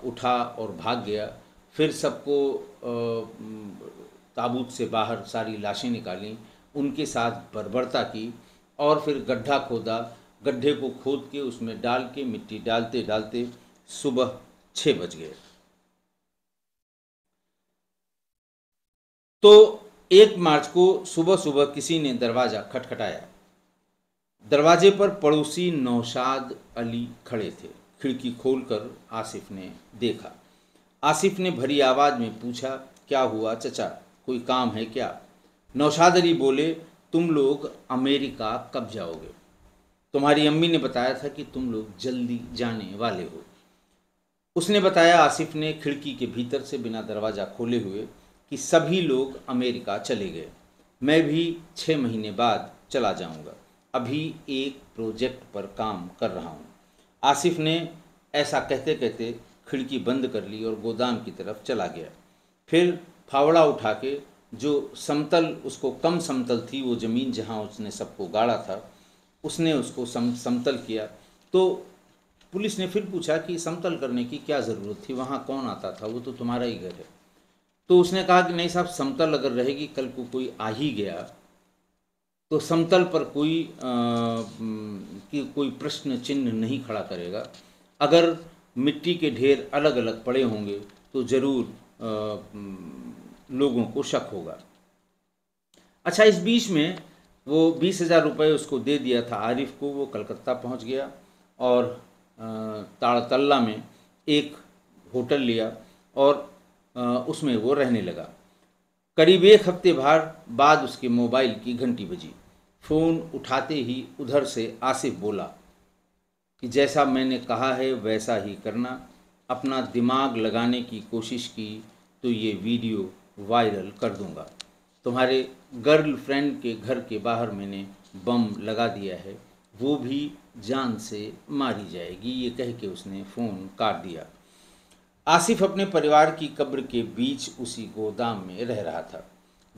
उठा और भाग गया। फिर सबको ताबूत से बाहर सारी लाशें निकालीं, उनके साथ बर्बरता की और फिर गड्ढा खोदा। गड्ढे को खोद के उसमें डाल के मिट्टी डालते डालते सुबह 6 बज गए। तो 1 मार्च को सुबह सुबह किसी ने दरवाज़ा खटखटाया। दरवाजे पर पड़ोसी नौशाद अली खड़े थे। खिड़की खोलकर आसिफ ने देखा। आसिफ ने भरी आवाज़ में पूछा, क्या हुआ चचा, कोई काम है क्या? नौशाद अली बोले, तुम लोग अमेरिका कब जाओगे? तुम्हारी अम्मी ने बताया था कि तुम लोग जल्दी जाने वाले हो। उसने बताया, आसिफ ने खिड़की के भीतर से बिना दरवाज़ा खोले हुए, कि सभी लोग अमेरिका चले गए। मैं भी 6 महीने बाद चला जाऊंगा। अभी एक प्रोजेक्ट पर काम कर रहा हूँ। आसिफ ने ऐसा कहते कहते खिड़की बंद कर ली और गोदाम की तरफ चला गया। फिर फावड़ा उठा के जो समतल, उसको कम समतल थी वो ज़मीन जहाँ उसने सबको गाड़ा था, उसने उसको समतल किया। तो पुलिस ने फिर पूछा कि समतल करने की क्या ज़रूरत थी, वहाँ कौन आता था, वो तो तुम्हारा ही घर है। तो उसने कहा कि नहीं साहब, समतल अगर रहेगी, कल को कोई आ ही गया तो समतल पर कोई प्रश्न चिन्ह नहीं खड़ा करेगा। अगर मिट्टी के ढेर अलग अलग पड़े होंगे तो ज़रूर लोगों को शक होगा। अच्छा, इस बीच में वो 20,000 रुपये उसको दे दिया था आरिफ को। वो कलकत्ता पहुंच गया और ताड़तल्ला में एक होटल लिया और उसमें वो रहने लगा। करीब एक हफ्ते भर बाद उसके मोबाइल की घंटी बजी। फ़ोन उठाते ही उधर से आसिफ बोला कि जैसा मैंने कहा है वैसा ही करना। अपना दिमाग लगाने की कोशिश की तो ये वीडियो वायरल कर दूंगा। तुम्हारे गर्लफ्रेंड के घर के बाहर मैंने बम लगा दिया है, वो भी जान से मारी जाएगी। ये कह के उसने फ़ोन काट दिया। आसिफ अपने परिवार की कब्र के बीच उसी गोदाम में रह रहा था।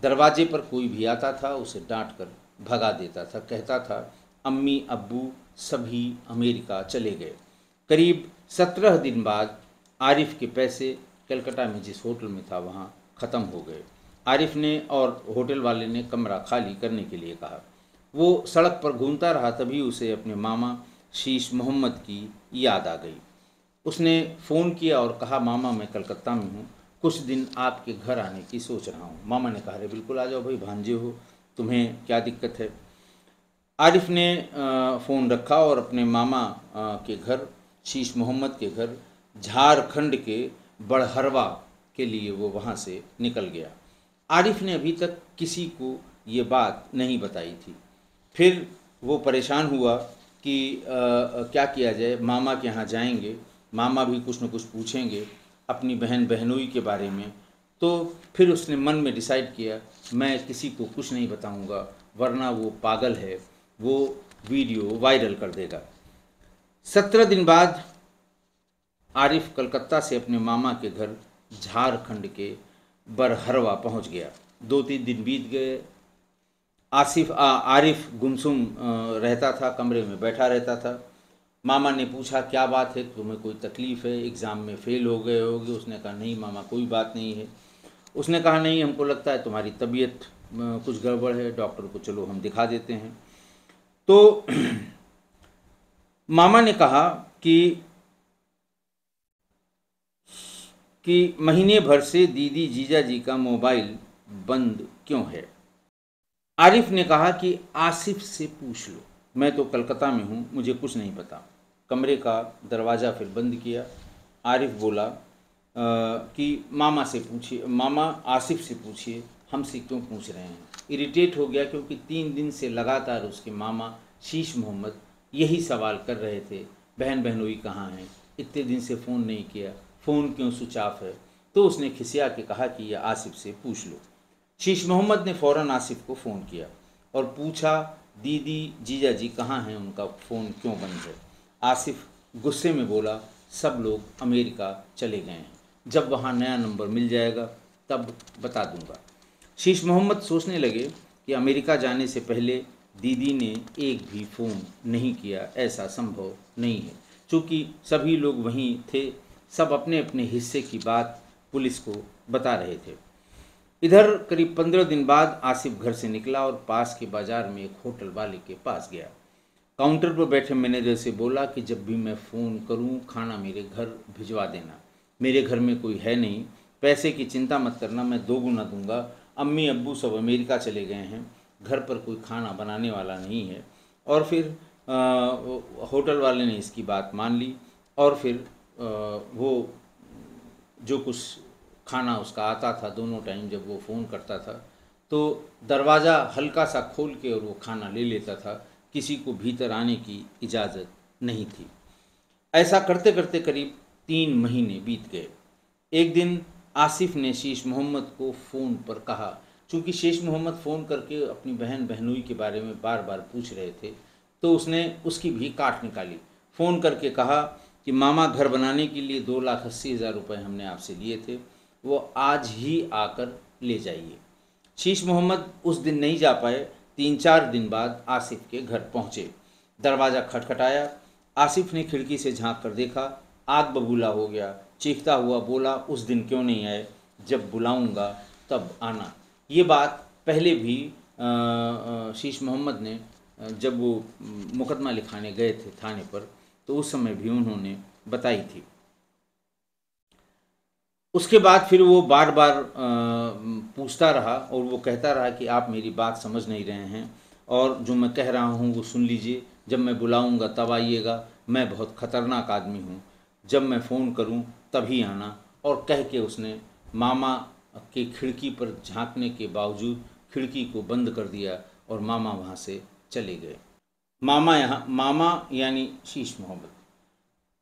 दरवाजे पर कोई भी आता था उसे डांट कर भगा देता था। कहता था अम्मी अब्बू सभी अमेरिका चले गए। करीब 17 दिन बाद आरिफ के पैसे कलकत्ता में जिस होटल में था वहाँ ख़त्म हो गए। आरिफ ने और होटल वाले ने कमरा खाली करने के लिए कहा। वो सड़क पर घूमता रहा, तभी उसे अपने मामा शीश मोहम्मद की याद आ गई। उसने फ़ोन किया और कहा मामा मैं कलकत्ता में हूँ, कुछ दिन आपके घर आने की सोच रहा हूँ। मामा ने कहा अरे बिल्कुल आ जाओ भाई, भांजे हो, तुम्हें क्या दिक्कत है। आरिफ ने फ़ोन रखा और अपने मामा के घर, शीश मोहम्मद के घर, झारखंड के बड़हरवा के लिए वो वहाँ से निकल गया। आरिफ ने अभी तक किसी को ये बात नहीं बताई थी। फिर वो परेशान हुआ कि क्या किया जाए। मामा के यहाँ जाएंगे, मामा भी कुछ न कुछ पूछेंगे अपनी बहन बहनोई के बारे में। तो फिर उसने मन में डिसाइड किया मैं किसी को कुछ नहीं बताऊंगा, वरना वो पागल है, वो वीडियो वायरल कर देगा। 17 दिन बाद आरिफ कलकत्ता से अपने मामा के घर झारखंड के बरहरवा पहुंच गया। 2-3 दिन बीत गए। आरिफ गुमसुम रहता था, कमरे में बैठा रहता था। मामा ने पूछा क्या बात है, तुम्हें कोई तकलीफ़ है, एग्ज़ाम में फ़ेल हो गए होगे। उसने कहा नहीं मामा कोई बात नहीं है। उसने कहा नहीं हमको लगता है तुम्हारी तबीयत कुछ गड़बड़ है, डॉक्टर को चलो हम दिखा देते हैं। तो मामा ने कहा कि महीने भर से दीदी जीजा जी का मोबाइल बंद क्यों है। आरिफ ने कहा कि आसिफ से पूछ लो, मैं तो कलकत्ता में हूँ, मुझे कुछ नहीं पता। कमरे का दरवाज़ा फिर बंद किया। आरिफ बोला कि मामा से पूछिए, मामा आसिफ से पूछिए, हमसे क्यों पूछ रहे हैं। इरिटेट हो गया क्योंकि 3 दिन से लगातार उसके मामा शीश मोहम्मद यही सवाल कर रहे थे, बहन बहनोई कहाँ हैं, इतने दिन से फ़ोन नहीं किया, फ़ोन क्यों स्विच ऑफ है। तो उसने खिसिया के कहा कि यह आसिफ से पूछ लो। शीश मोहम्मद ने फ़ौरन आसिफ को फ़ोन किया और पूछा दीदी जीजा जी कहाँ हैं, उनका फ़ोन क्यों बंद है। आसिफ गुस्से में बोला सब लोग अमेरिका चले गए हैं, जब वहाँ नया नंबर मिल जाएगा तब बता दूंगा। शीश मोहम्मद सोचने लगे कि अमेरिका जाने से पहले दीदी ने एक भी फ़ोन नहीं किया, ऐसा संभव नहीं है। चूँकि सभी लोग वहीं थे, सब अपने अपने हिस्से की बात पुलिस को बता रहे थे। इधर करीब 15 दिन बाद आसिफ घर से निकला और पास के बाज़ार में एक होटल वाले के पास गया। काउंटर पर बैठे मैनेजर से बोला कि जब भी मैं फ़ोन करूं खाना मेरे घर भिजवा देना। मेरे घर में कोई है नहीं, पैसे की चिंता मत करना, मैं 2 गुना दूंगा। अम्मी अब्बू सब अमेरिका चले गए हैं, घर पर कोई खाना बनाने वाला नहीं है। और फिर होटल वाले ने इसकी बात मान ली और फिर वो जो कुछ खाना उसका आता था दोनों टाइम जब वो फ़ोन करता था तो दरवाज़ा हल्का सा खोल के और वो खाना ले लेता था, किसी को भीतर आने की इजाज़त नहीं थी। ऐसा करते करते करीब 3 महीने बीत गए। एक दिन आसिफ ने शीश मोहम्मद को फ़ोन पर कहा, चूँकि शीश मोहम्मद फ़ोन करके अपनी बहन बहनोई के बारे में बार बार पूछ रहे थे, तो उसने उसकी भी काट निकाली। फ़ोन करके कहा कि मामा घर बनाने के लिए 2,80,000 रुपये हमने आपसे लिए थे, वो आज ही आकर ले जाइए। शीश मोहम्मद उस दिन नहीं जा पाए। 3-4 दिन बाद आसिफ के घर पहुँचे। दरवाज़ा खटखटाया। आसिफ ने खिड़की से झांक कर देखा, आग बबूला हो गया। चीखता हुआ बोला उस दिन क्यों नहीं आए, जब बुलाऊंगा तब आना। ये बात पहले भी शीश मोहम्मद ने जब वो मुकदमा लिखाने गए थे थाने पर, तो उस समय भी उन्होंने बताई थी। उसके बाद फिर वो बार बार पूछता रहा और वो कहता रहा कि आप मेरी बात समझ नहीं रहे हैं और जो मैं कह रहा हूँ वो सुन लीजिए, जब मैं बुलाऊँगा तब आइएगा, मैं बहुत ख़तरनाक आदमी हूँ, जब मैं फ़ोन करूँ तभी आना। और कह के उसने मामा के खिड़की पर झांकने के बावजूद खिड़की को बंद कर दिया और मामा वहाँ से चले गए। मामा यानी शीश मोहम्मद।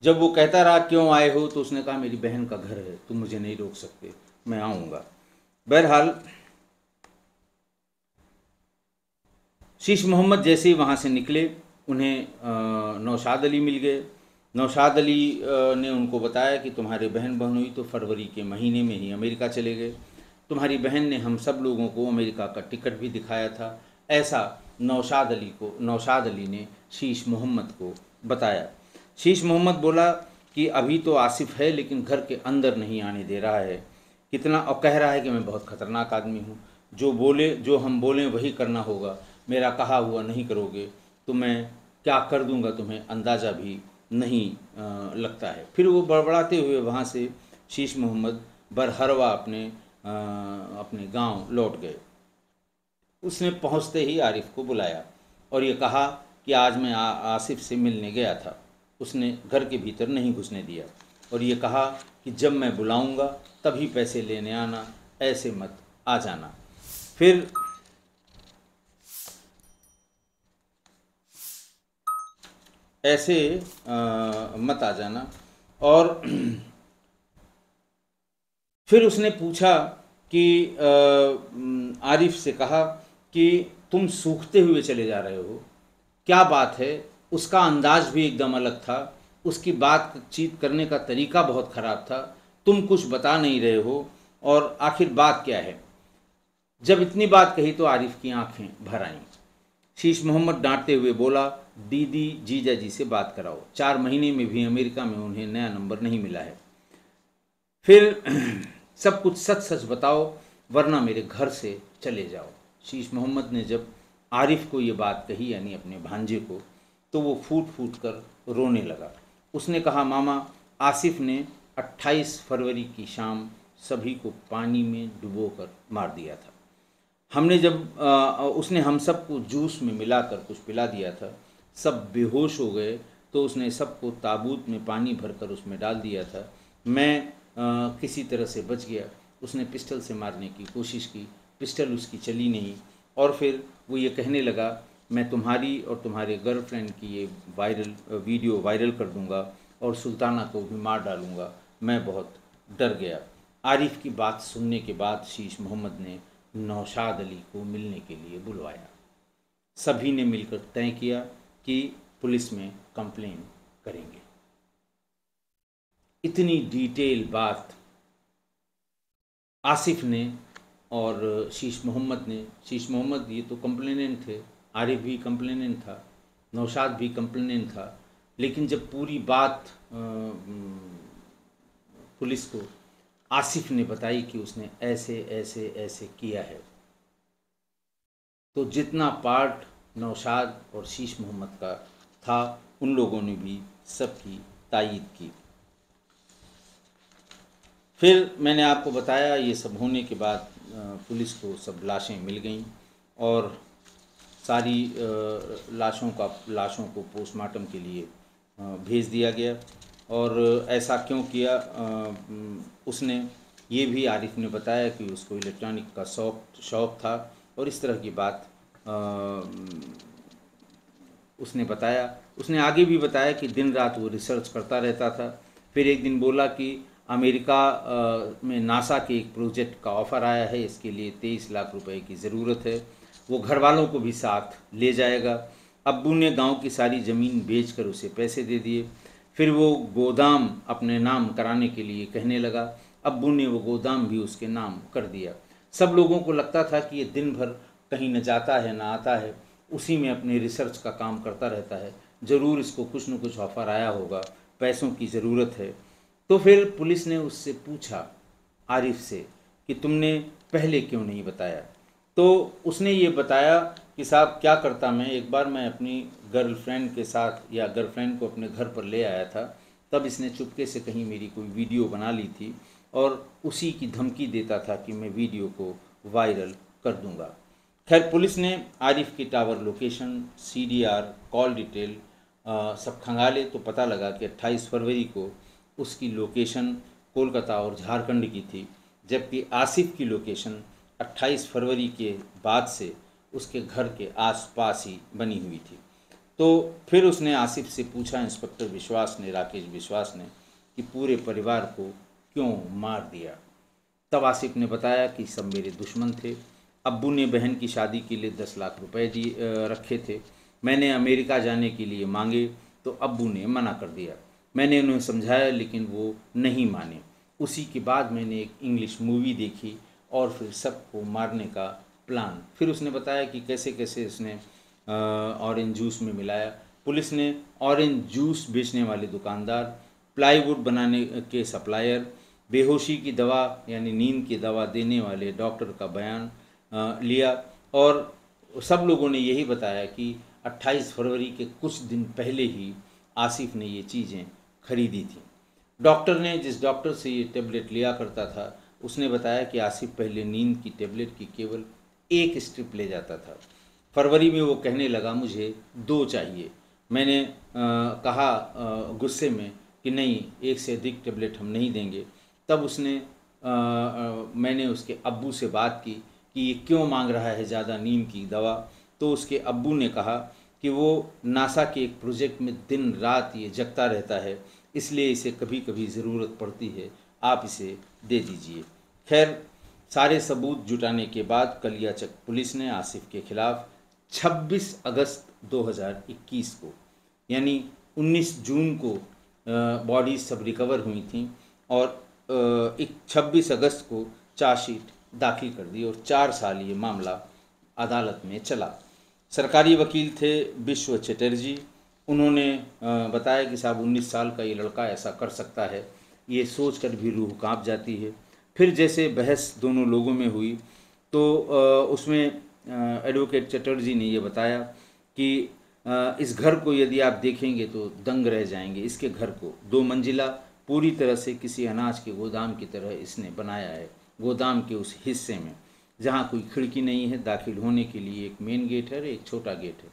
जब वो कहता रहा क्यों आए हो, तो उसने कहा मेरी बहन का घर है, तुम मुझे नहीं रोक सकते, मैं आऊँगा। बहरहाल शीश मोहम्मद जैसे ही वहाँ से निकले, उन्हें नौशाद अली मिल गए। नौशाद अली ने उनको बताया कि तुम्हारे बहन बहन हुई तो फरवरी के महीने में ही अमेरिका चले गए। तुम्हारी बहन ने हम सब लोगों को अमेरिका का टिकट भी दिखाया था। ऐसा नौशाद अली ने शीश मोहम्मद को बताया। शीश मोहम्मद बोला कि अभी तो आसिफ है लेकिन घर के अंदर नहीं आने दे रहा है, कितना, और कह रहा है कि मैं बहुत ख़तरनाक आदमी हूँ, जो हम बोलें वही करना होगा, मेरा कहा हुआ नहीं करोगे तो मैं क्या कर दूंगा तुम्हें अंदाज़ा भी नहीं लगता है। फिर वो बड़बड़ाते हुए वहाँ से शीश मोहम्मद बरहरवा अपने गांव लौट गए। उसने पहुँचते ही आरिफ को बुलाया और ये कहा कि आज मैं आसिफ से मिलने गया था, उसने घर के भीतर नहीं घुसने दिया और ये कहा कि जब मैं बुलाऊंगा तभी पैसे लेने आना, ऐसे मत आ जाना। फिर ऐसे मत आ जाना। और फिर उसने पूछा कि आरिफ से कहा कि तुम सूखते हुए चले जा रहे हो, क्या बात है। उसका अंदाज भी एकदम अलग था, उसकी बातचीत करने का तरीका बहुत ख़राब था, तुम कुछ बता नहीं रहे हो और आखिर बात क्या है। जब इतनी बात कही तो आरिफ की आंखें भर आईं। शीश मोहम्मद डांटते हुए बोला, दीदी जीजा जी से बात कराओ, 4 महीने में भी अमेरिका में उन्हें नया नंबर नहीं मिला है। फिर सब कुछ सच सच बताओ वरना मेरे घर से चले जाओ। शीश मोहम्मद ने जब आरिफ को ये बात कही, यानी अपने भांजे को, तो वो फूट फूट कर रोने लगा। उसने कहा, मामा, आसिफ ने 28 फरवरी की शाम सभी को पानी में डुबोकर मार दिया था। उसने हम सबको जूस में मिलाकर कुछ पिला दिया था, सब बेहोश हो गए तो उसने सबको ताबूत में पानी भरकर उसमें डाल दिया था। मैं किसी तरह से बच गया। उसने पिस्टल से मारने की कोशिश की, पिस्टल उसकी चली नहीं और फिर वो ये कहने लगा, मैं तुम्हारी और तुम्हारे गर्लफ्रेंड की ये वीडियो वायरल कर दूंगा और सुल्ताना को भी मार डालूंगा। मैं बहुत डर गया। आरिफ की बात सुनने के बाद शीश मोहम्मद ने नौशाद अली को मिलने के लिए बुलवाया। सभी ने मिलकर तय किया कि पुलिस में कंप्लेन करेंगे। इतनी डिटेल बात आसिफ ने और शीश मोहम्मद ये तो कंप्लेनेंट थे, आरिफ भी कंप्लेनेंट था, नौशाद भी कंप्लेनेंट था, लेकिन जब पूरी बात पुलिस को आसिफ ने बताई कि उसने ऐसे ऐसे ऐसे किया है, तो जितना पार्ट नौशाद और शीश मोहम्मद का था उन लोगों ने भी सबकी तायीद की। फिर मैंने आपको बताया ये सब होने के बाद पुलिस को सब लाशें मिल गईं और सारी लाशों को पोस्टमार्टम के लिए भेज दिया गया। और ऐसा क्यों किया, उसने ये भी आरिफ ने बताया कि उसको इलेक्ट्रॉनिक का शौक़ था और इस तरह की बात उसने बताया। उसने आगे भी बताया कि दिन रात वो रिसर्च करता रहता था। फिर एक दिन बोला कि अमेरिका में नासा के एक प्रोजेक्ट का ऑफ़र आया है, इसके लिए 23 लाख रुपए की ज़रूरत है, वो घर वालों को भी साथ ले जाएगा। अब्बू ने गांव की सारी ज़मीन बेचकर उसे पैसे दे दिए। फिर वो गोदाम अपने नाम कराने के लिए कहने लगा। अब्बू ने वो गोदाम भी उसके नाम कर दिया। सब लोगों को लगता था कि ये दिन भर कहीं न जाता है न आता है, उसी में अपने रिसर्च का काम करता रहता है, ज़रूर इसको कुछ न कुछ ऑफ़र आया होगा, पैसों की ज़रूरत है। तो फिर पुलिस ने उससे पूछा, आरिफ से, कि तुमने पहले क्यों नहीं बताया। तो उसने ये बताया कि साहब क्या करता मैं, एक बार मैं अपनी गर्लफ्रेंड के साथ या गर्लफ्रेंड को अपने घर पर ले आया था, तब इसने चुपके से कहीं मेरी कोई वीडियो बना ली थी और उसी की धमकी देता था कि मैं वीडियो को वायरल कर दूंगा। खैर पुलिस ने आरिफ की tower location, CDR, call detail सब खंगाले तो पता लगा कि 28 फरवरी को उसकी लोकेशन कोलकाता और झारखंड की थी जबकि आसिफ की लोकेशन 28 फरवरी के बाद से उसके घर के आसपास ही बनी हुई थी। तो फिर उसने आसिफ से पूछा, इंस्पेक्टर विश्वास ने, राकेश विश्वास ने, कि पूरे परिवार को क्यों मार दिया। तब आसिफ ने बताया कि सब मेरे दुश्मन थे। अब्बू ने बहन की शादी के लिए 10 लाख रुपए रखे थे। मैंने अमेरिका जाने के लिए मांगे तो अब्बू ने मना कर दिया। मैंने उन्हें समझाया लेकिन वो नहीं माने। उसी के बाद मैंने एक इंग्लिश मूवी देखी और फिर सबको मारने का प्लान। फिर उसने बताया कि कैसे कैसे उसने ऑरेंज जूस में मिलाया। पुलिस ने ऑरेंज जूस बेचने वाले दुकानदार, प्लाईवुड बनाने के सप्लायर, बेहोशी की दवा यानी नींद की दवा देने वाले डॉक्टर का बयान लिया और सब लोगों ने यही बताया कि 28 फरवरी के कुछ दिन पहले ही आसिफ ने ये चीज़ें खरीदी थी। डॉक्टर ने, जिस डॉक्टर से ये टेबलेट लिया करता था, उसने बताया कि आसिफ पहले नींद की टेबलेट की केवल 1 स्ट्रिप ले जाता था। फरवरी में वो कहने लगा मुझे 2 चाहिए। मैंने कहा गुस्से में कि नहीं, 1 से अधिक टेबलेट हम नहीं देंगे। तब मैंने उसके अब्बू से बात की कि ये क्यों मांग रहा है ज़्यादा नींद की दवा। तो उसके अब्बू ने कहा कि वो नासा के एक प्रोजेक्ट में दिन रात ये जगता रहता है, इसलिए इसे कभी कभी ज़रूरत पड़ती है, आप इसे दे दीजिए। खैर, सारे सबूत जुटाने के बाद कलियाचक पुलिस ने आसिफ के खिलाफ 26 अगस्त 2021 को यानी 19 जून को बॉडीज सब रिकवर हुई थी और 26 अगस्त को चार्जशीट दाखिल कर दी और 4 साल ये मामला अदालत में चला। सरकारी वकील थे विश्व चटर्जी। उन्होंने बताया कि साहब 19 साल का ये लड़का ऐसा कर सकता है, ये सोचकर भी रूह कांप जाती है। फिर जैसे बहस दोनों लोगों में हुई तो उसमें एडवोकेट चटर्जी ने ये बताया कि इस घर को यदि आप देखेंगे तो दंग रह जाएंगे। इसके घर को 2 मंजिला पूरी तरह से किसी अनाज के गोदाम की तरह इसने बनाया है। गोदाम के उस हिस्से में जहाँ कोई खिड़की नहीं है, दाखिल होने के लिए एक मेन गेट है और एक छोटा गेट है।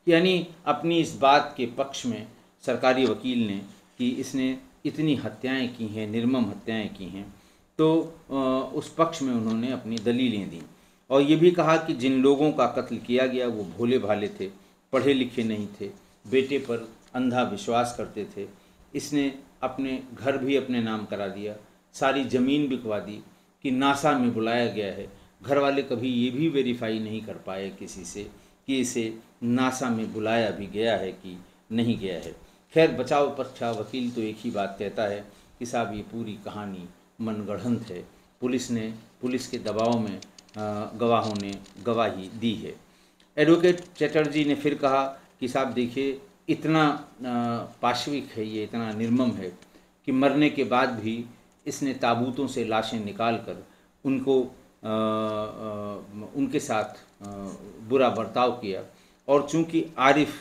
यानी अपनी इस बात के पक्ष में सरकारी वकील ने कि इसने इतनी हत्याएं की हैं, निर्मम हत्याएं की हैं, तो उस पक्ष में उन्होंने अपनी दलीलें दी और ये भी कहा कि जिन लोगों का कत्ल किया गया वो भोले भाले थे, पढ़े लिखे नहीं थे, बेटे पर अंधा विश्वास करते थे। इसने अपने घर भी अपने नाम करा दिया, सारी ज़मीन बिकवा दी कि नासा में बुलाया गया है। घर वाले कभी ये भी वेरीफाई नहीं कर पाए किसी से कि इसे नासा में बुलाया भी गया है कि नहीं गया है। खैर, बचाव पक्ष वकील तो एक ही बात कहता है कि साहब ये पूरी कहानी मनगढ़ंत है। पुलिस के दबाव में गवाहों ने गवाही दी है। एडवोकेट चटर्जी ने फिर कहा कि साहब देखिए, इतना पाशविक है ये, इतना निर्मम है कि मरने के बाद भी इसने ताबूतों से लाशें निकाल कर उनके साथ बुरा बर्ताव किया। और चूंकि आरिफ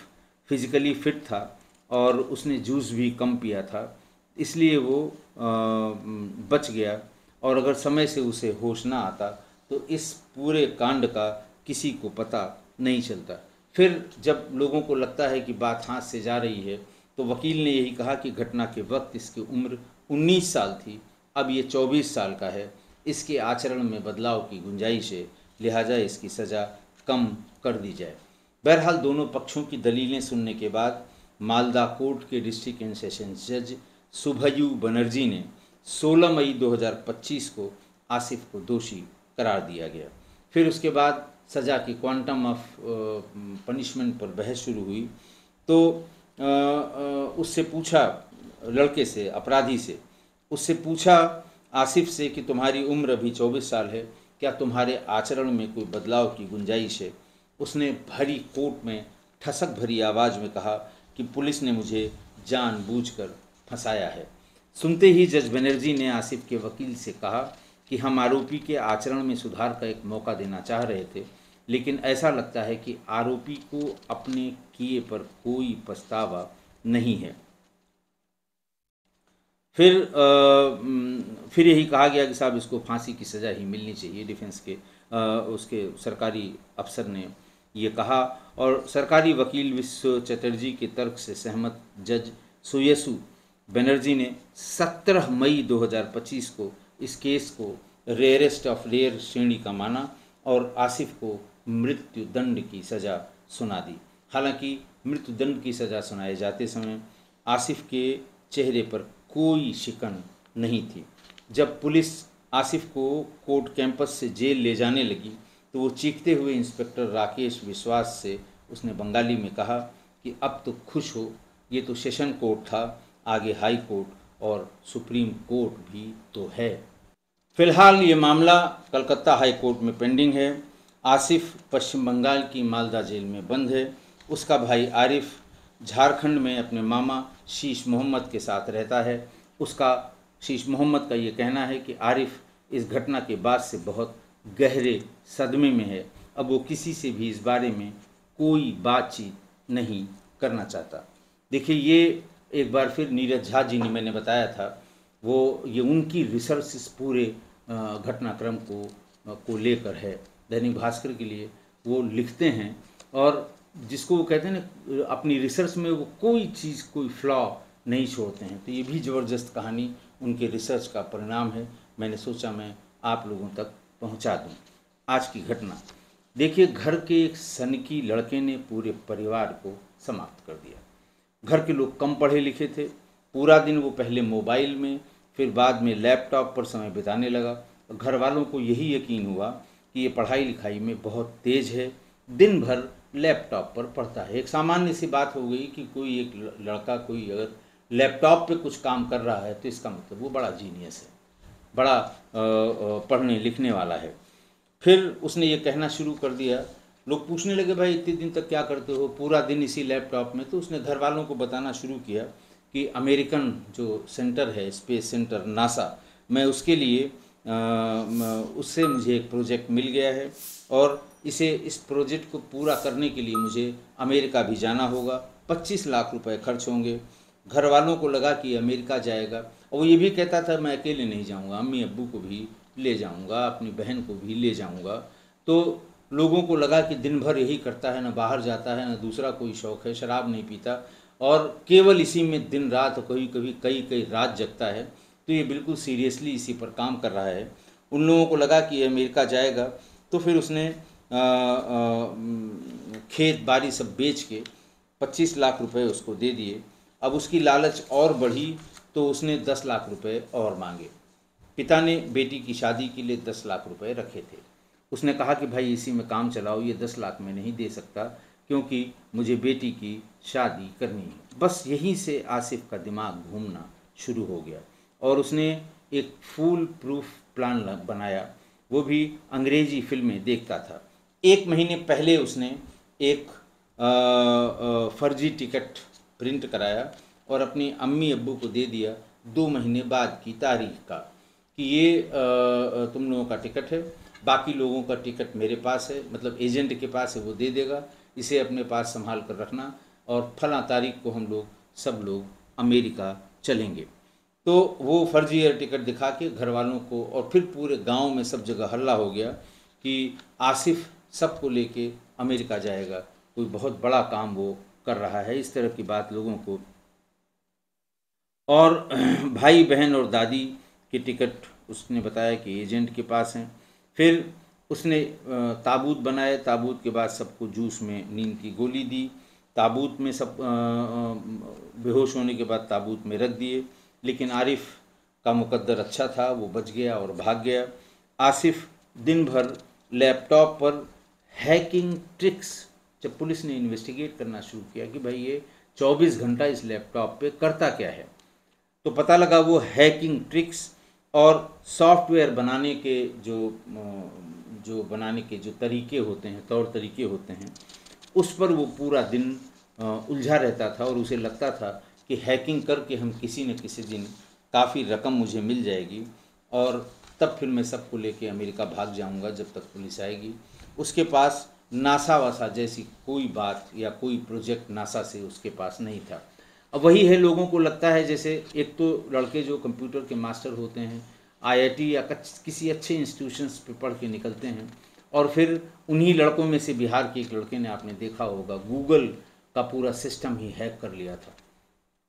फिज़िकली फिट था और उसने जूस भी कम पिया था, इसलिए वो बच गया और अगर समय से उसे होश ना आता तो इस पूरे कांड का किसी को पता नहीं चलता। फिर जब लोगों को लगता है कि बात हाथ से जा रही है तो वकील ने यही कहा कि घटना के वक्त इसकी उम्र 19 साल थी, अब ये 24 साल का है। इसके आचरण में बदलाव की गुंजाइश है, लिहाजा इसकी सज़ा कम कर दी जाए। बहरहाल दोनों पक्षों की दलीलें सुनने के बाद मालदा कोर्ट के डिस्ट्रिक्ट एंड सेशंस जज सुभयू बनर्जी ने 16 मई 2025 को आसिफ को दोषी करार दिया गया। फिर उसके बाद सज़ा की क्वांटम ऑफ पनिशमेंट पर बहस शुरू हुई। तो उससे पूछा, लड़के से, अपराधी से, उससे पूछा आसिफ से कि तुम्हारी उम्र अभी 24 साल है, क्या तुम्हारे आचरण में कोई बदलाव की गुंजाइश है। उसने भरी कोर्ट में ठसक भरी आवाज़ में कहा कि पुलिस ने मुझे जानबूझकर फंसाया है। सुनते ही जज बनर्जी ने आसिफ के वकील से कहा कि हम आरोपी के आचरण में सुधार का एक मौका देना चाह रहे थे, लेकिन ऐसा लगता है कि आरोपी को अपने किए पर कोई पछतावा नहीं है। फिर यही कहा गया कि साहब इसको फांसी की सज़ा ही मिलनी चाहिए। डिफेंस के उसके सरकारी अफसर ने ये कहा और सरकारी वकील विश्व चटर्जी के तर्क से सहमत जज सुयसु बनर्जी ने 17 मई 2025 को इस केस को रेयरेस्ट ऑफ रेयर श्रेणी का माना और आसिफ को मृत्यु दंड की सज़ा सुना दी। हालांकि मृत्यु दंड की सज़ा सुनाए जाते समय आसिफ के चेहरे पर कोई शिकन नहीं थी। जब पुलिस आसिफ को कोर्ट कैंपस से जेल ले जाने लगी तो वो चीखते हुए इंस्पेक्टर राकेश विश्वास से उसने बंगाली में कहा कि अब तो खुश हो, ये तो सेशन कोर्ट था, आगे हाई कोर्ट और सुप्रीम कोर्ट भी तो है। फिलहाल ये मामला कलकत्ता हाई कोर्ट में पेंडिंग है। आसिफ पश्चिम बंगाल की मालदा जेल में बंद है। उसका भाई आरिफ झारखंड में अपने मामा शीश मोहम्मद के साथ रहता है। उसका शीश मोहम्मद का ये कहना है कि आरिफ इस घटना के बाद से बहुत गहरे सदमे में है। अब वो किसी से भी इस बारे में कोई बातचीत नहीं करना चाहता। देखिए, ये एक बार फिर नीरज झा जी ने मैंने बताया था, वो ये उनकी रिसर्च इस पूरे घटनाक्रम को लेकर है। दैनिक भास्कर के लिए वो लिखते हैं और जिसको वो कहते हैं ना, अपनी रिसर्च में वो कोई चीज़, कोई फ्लॉ नहीं छोड़ते हैं। तो ये भी ज़बरदस्त कहानी उनके रिसर्च का परिणाम है। मैंने सोचा मैं आप लोगों तक पहुंचा दूं। आज की घटना देखिए, घर के एक सनकी लड़के ने पूरे परिवार को समाप्त कर दिया। घर के लोग कम पढ़े लिखे थे। पूरा दिन वो पहले मोबाइल में, फिर बाद में लैपटॉप पर समय बिताने लगा। घर वालों को यही यकीन हुआ कि ये पढ़ाई लिखाई में बहुत तेज है, दिन भर लैपटॉप पर पढ़ता है। एक सामान्य सी बात हो गई कि कोई एक लड़का कोई अगर लैपटॉप पे कुछ काम कर रहा है तो इसका मतलब वो बड़ा जीनियस है, बड़ा पढ़ने लिखने वाला है। फिर उसने ये कहना शुरू कर दिया, लोग पूछने लगे भाई इतने दिन तक क्या करते हो, पूरा दिन इसी लैपटॉप में। तो उसने घर वालों को बताना शुरू किया कि अमेरिकन जो सेंटर है, स्पेस सेंटर नासा, मैं उसके लिए उससे मुझे एक प्रोजेक्ट मिल गया है और इस प्रोजेक्ट को पूरा करने के लिए मुझे अमेरिका भी जाना होगा। 25 लाख रुपए खर्च होंगे। घर वालों को लगा कि अमेरिका जाएगा और वो ये भी कहता था मैं अकेले नहीं जाऊंगा, अम्मी अब्बू को भी ले जाऊंगा, अपनी बहन को भी ले जाऊंगा। तो लोगों को लगा कि दिन भर यही करता है, ना बाहर जाता है, ना दूसरा कोई शौक़ है, शराब नहीं पीता और केवल इसी में दिन रात, कभी कभी कई रात जगता है। तो ये बिल्कुल सीरियसली इसी पर काम कर रहा है। उन लोगों को लगा कि अमेरिका जाएगा। तो फिर उसने खेत बाड़ी सब बेच के 25 लाख रुपए उसको दे दिए। अब उसकी लालच और बढ़ी तो उसने 10 लाख रुपए और मांगे। पिता ने बेटी की शादी के लिए 10 लाख रुपए रखे थे। उसने कहा कि भाई इसी में काम चलाओ, ये 10 लाख में नहीं दे सकता क्योंकि मुझे बेटी की शादी करनी है। बस यहीं से आसिफ का दिमाग घूमना शुरू हो गया और उसने एक फूल प्रूफ प्लान बनाया। वो भी अंग्रेजी फिल्में देखता था। 1 महीने पहले उसने एक फर्जी टिकट प्रिंट कराया और अपनी अम्मी अब्बू को दे दिया 2 महीने बाद की तारीख का कि ये तुम लोगों का टिकट है, बाकी लोगों का टिकट मेरे पास है, मतलब एजेंट के पास है, वो दे देगा, इसे अपने पास संभाल कर रखना और फला तारीख को हम लोग सब लोग अमेरिका चलेंगे। तो वो फर्जी एयर टिकट दिखा के घर वालों को, और फिर पूरे गांव में सब जगह हल्ला हो गया कि आसिफ सबको लेके अमेरिका जाएगा, कोई बहुत बड़ा काम वो कर रहा है। इस तरह की बात लोगों को, और भाई बहन और दादी की टिकट उसने बताया कि एजेंट के पास हैं। फिर उसने ताबूत बनाए। ताबूत के बाद सबको जूस में नींद की गोली दी। ताबूत में सब बेहोश होने के बाद ताबूत में रख दिए। लेकिन आरिफ का मुकद्दर अच्छा था, वो बच गया और भाग गया। आसिफ दिन भर लैपटॉप पर हैकिंग ट्रिक्स, जब पुलिस ने इन्वेस्टिगेट करना शुरू किया कि भाई ये 24 घंटा इस लैपटॉप पे करता क्या है, तो पता लगा वो हैकिंग ट्रिक्स और सॉफ्टवेयर बनाने के जो तरीके होते हैं, तौर तरीके होते हैं, उस पर वो पूरा दिन उलझा रहता था और उसे लगता था कि हैकिंग करके हम किसी न किसी दिन काफ़ी रकम मुझे मिल जाएगी और तब फिर मैं सबको लेके अमेरिका भाग जाऊंगा जब तक पुलिस आएगी। उसके पास नासा वासा जैसी कोई बात या कोई प्रोजेक्ट नासा से उसके पास नहीं था। अब वही है, लोगों को लगता है जैसे एक तो लड़के जो कंप्यूटर के मास्टर होते हैं, आईआईटी या किसी अच्छे इंस्टीट्यूशंस पे पढ़ के निकलते हैं, और फिर उन्हीं लड़कों में से बिहार के एक लड़के ने, आपने देखा होगा, गूगल का पूरा सिस्टम ही हैक कर लिया था।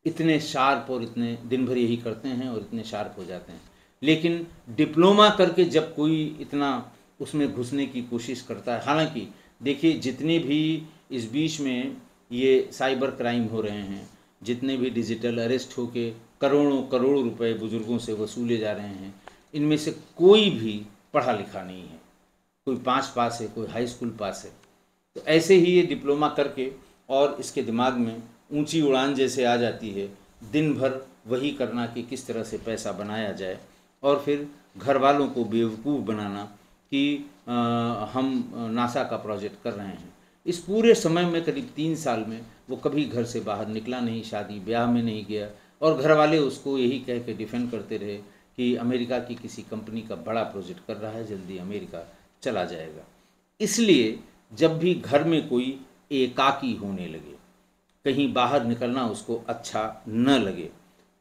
इतने शार्प और इतने दिन भर यही करते हैं और इतने शार्प हो जाते हैं। लेकिन डिप्लोमा करके जब कोई इतना उसमें घुसने की कोशिश करता है, हालांकि देखिए जितने भी इस बीच में ये साइबर क्राइम हो रहे हैं, जितने भी डिजिटल अरेस्ट होके करोड़ों करोड़ रुपए बुजुर्गों से वसूले जा रहे हैं, इनमें से कोई भी पढ़ा लिखा नहीं है। कोई 5 पास है, कोई हाई स्कूल पास है। तो ऐसे ही ये डिप्लोमा करके और इसके दिमाग में ऊंची उड़ान जैसे आ जाती है, दिन भर वही करना कि किस तरह से पैसा बनाया जाए और फिर घर वालों को बेवकूफ़ बनाना कि हम नासा का प्रोजेक्ट कर रहे हैं। इस पूरे समय में करीब 3 साल में वो कभी घर से बाहर निकला नहीं, शादी ब्याह में नहीं गया, और घर वाले उसको यही कह के डिफेंड करते रहे कि अमेरिका की किसी कंपनी का बड़ा प्रोजेक्ट कर रहा है, जल्दी अमेरिका चला जाएगा। इसलिए जब भी घर में कोई एकाकी होने लगे, कहीं बाहर निकलना उसको अच्छा न लगे,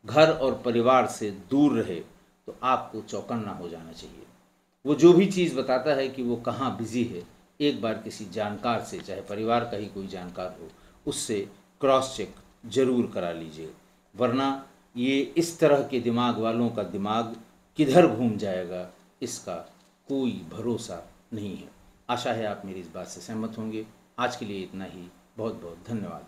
घर और परिवार से दूर रहे, तो आपको चौकन्ना हो जाना चाहिए। वो जो भी चीज़ बताता है कि वो कहाँ बिजी है, एक बार किसी जानकार से, चाहे परिवार का ही कोई जानकार हो, उससे क्रॉस चेक जरूर करा लीजिए, वरना ये इस तरह के दिमाग वालों का दिमाग किधर घूम जाएगा इसका कोई भरोसा नहीं है। आशा है आप मेरी इस बात से सहमत होंगे। आज के लिए इतना ही। बहुत बहुत धन्यवाद।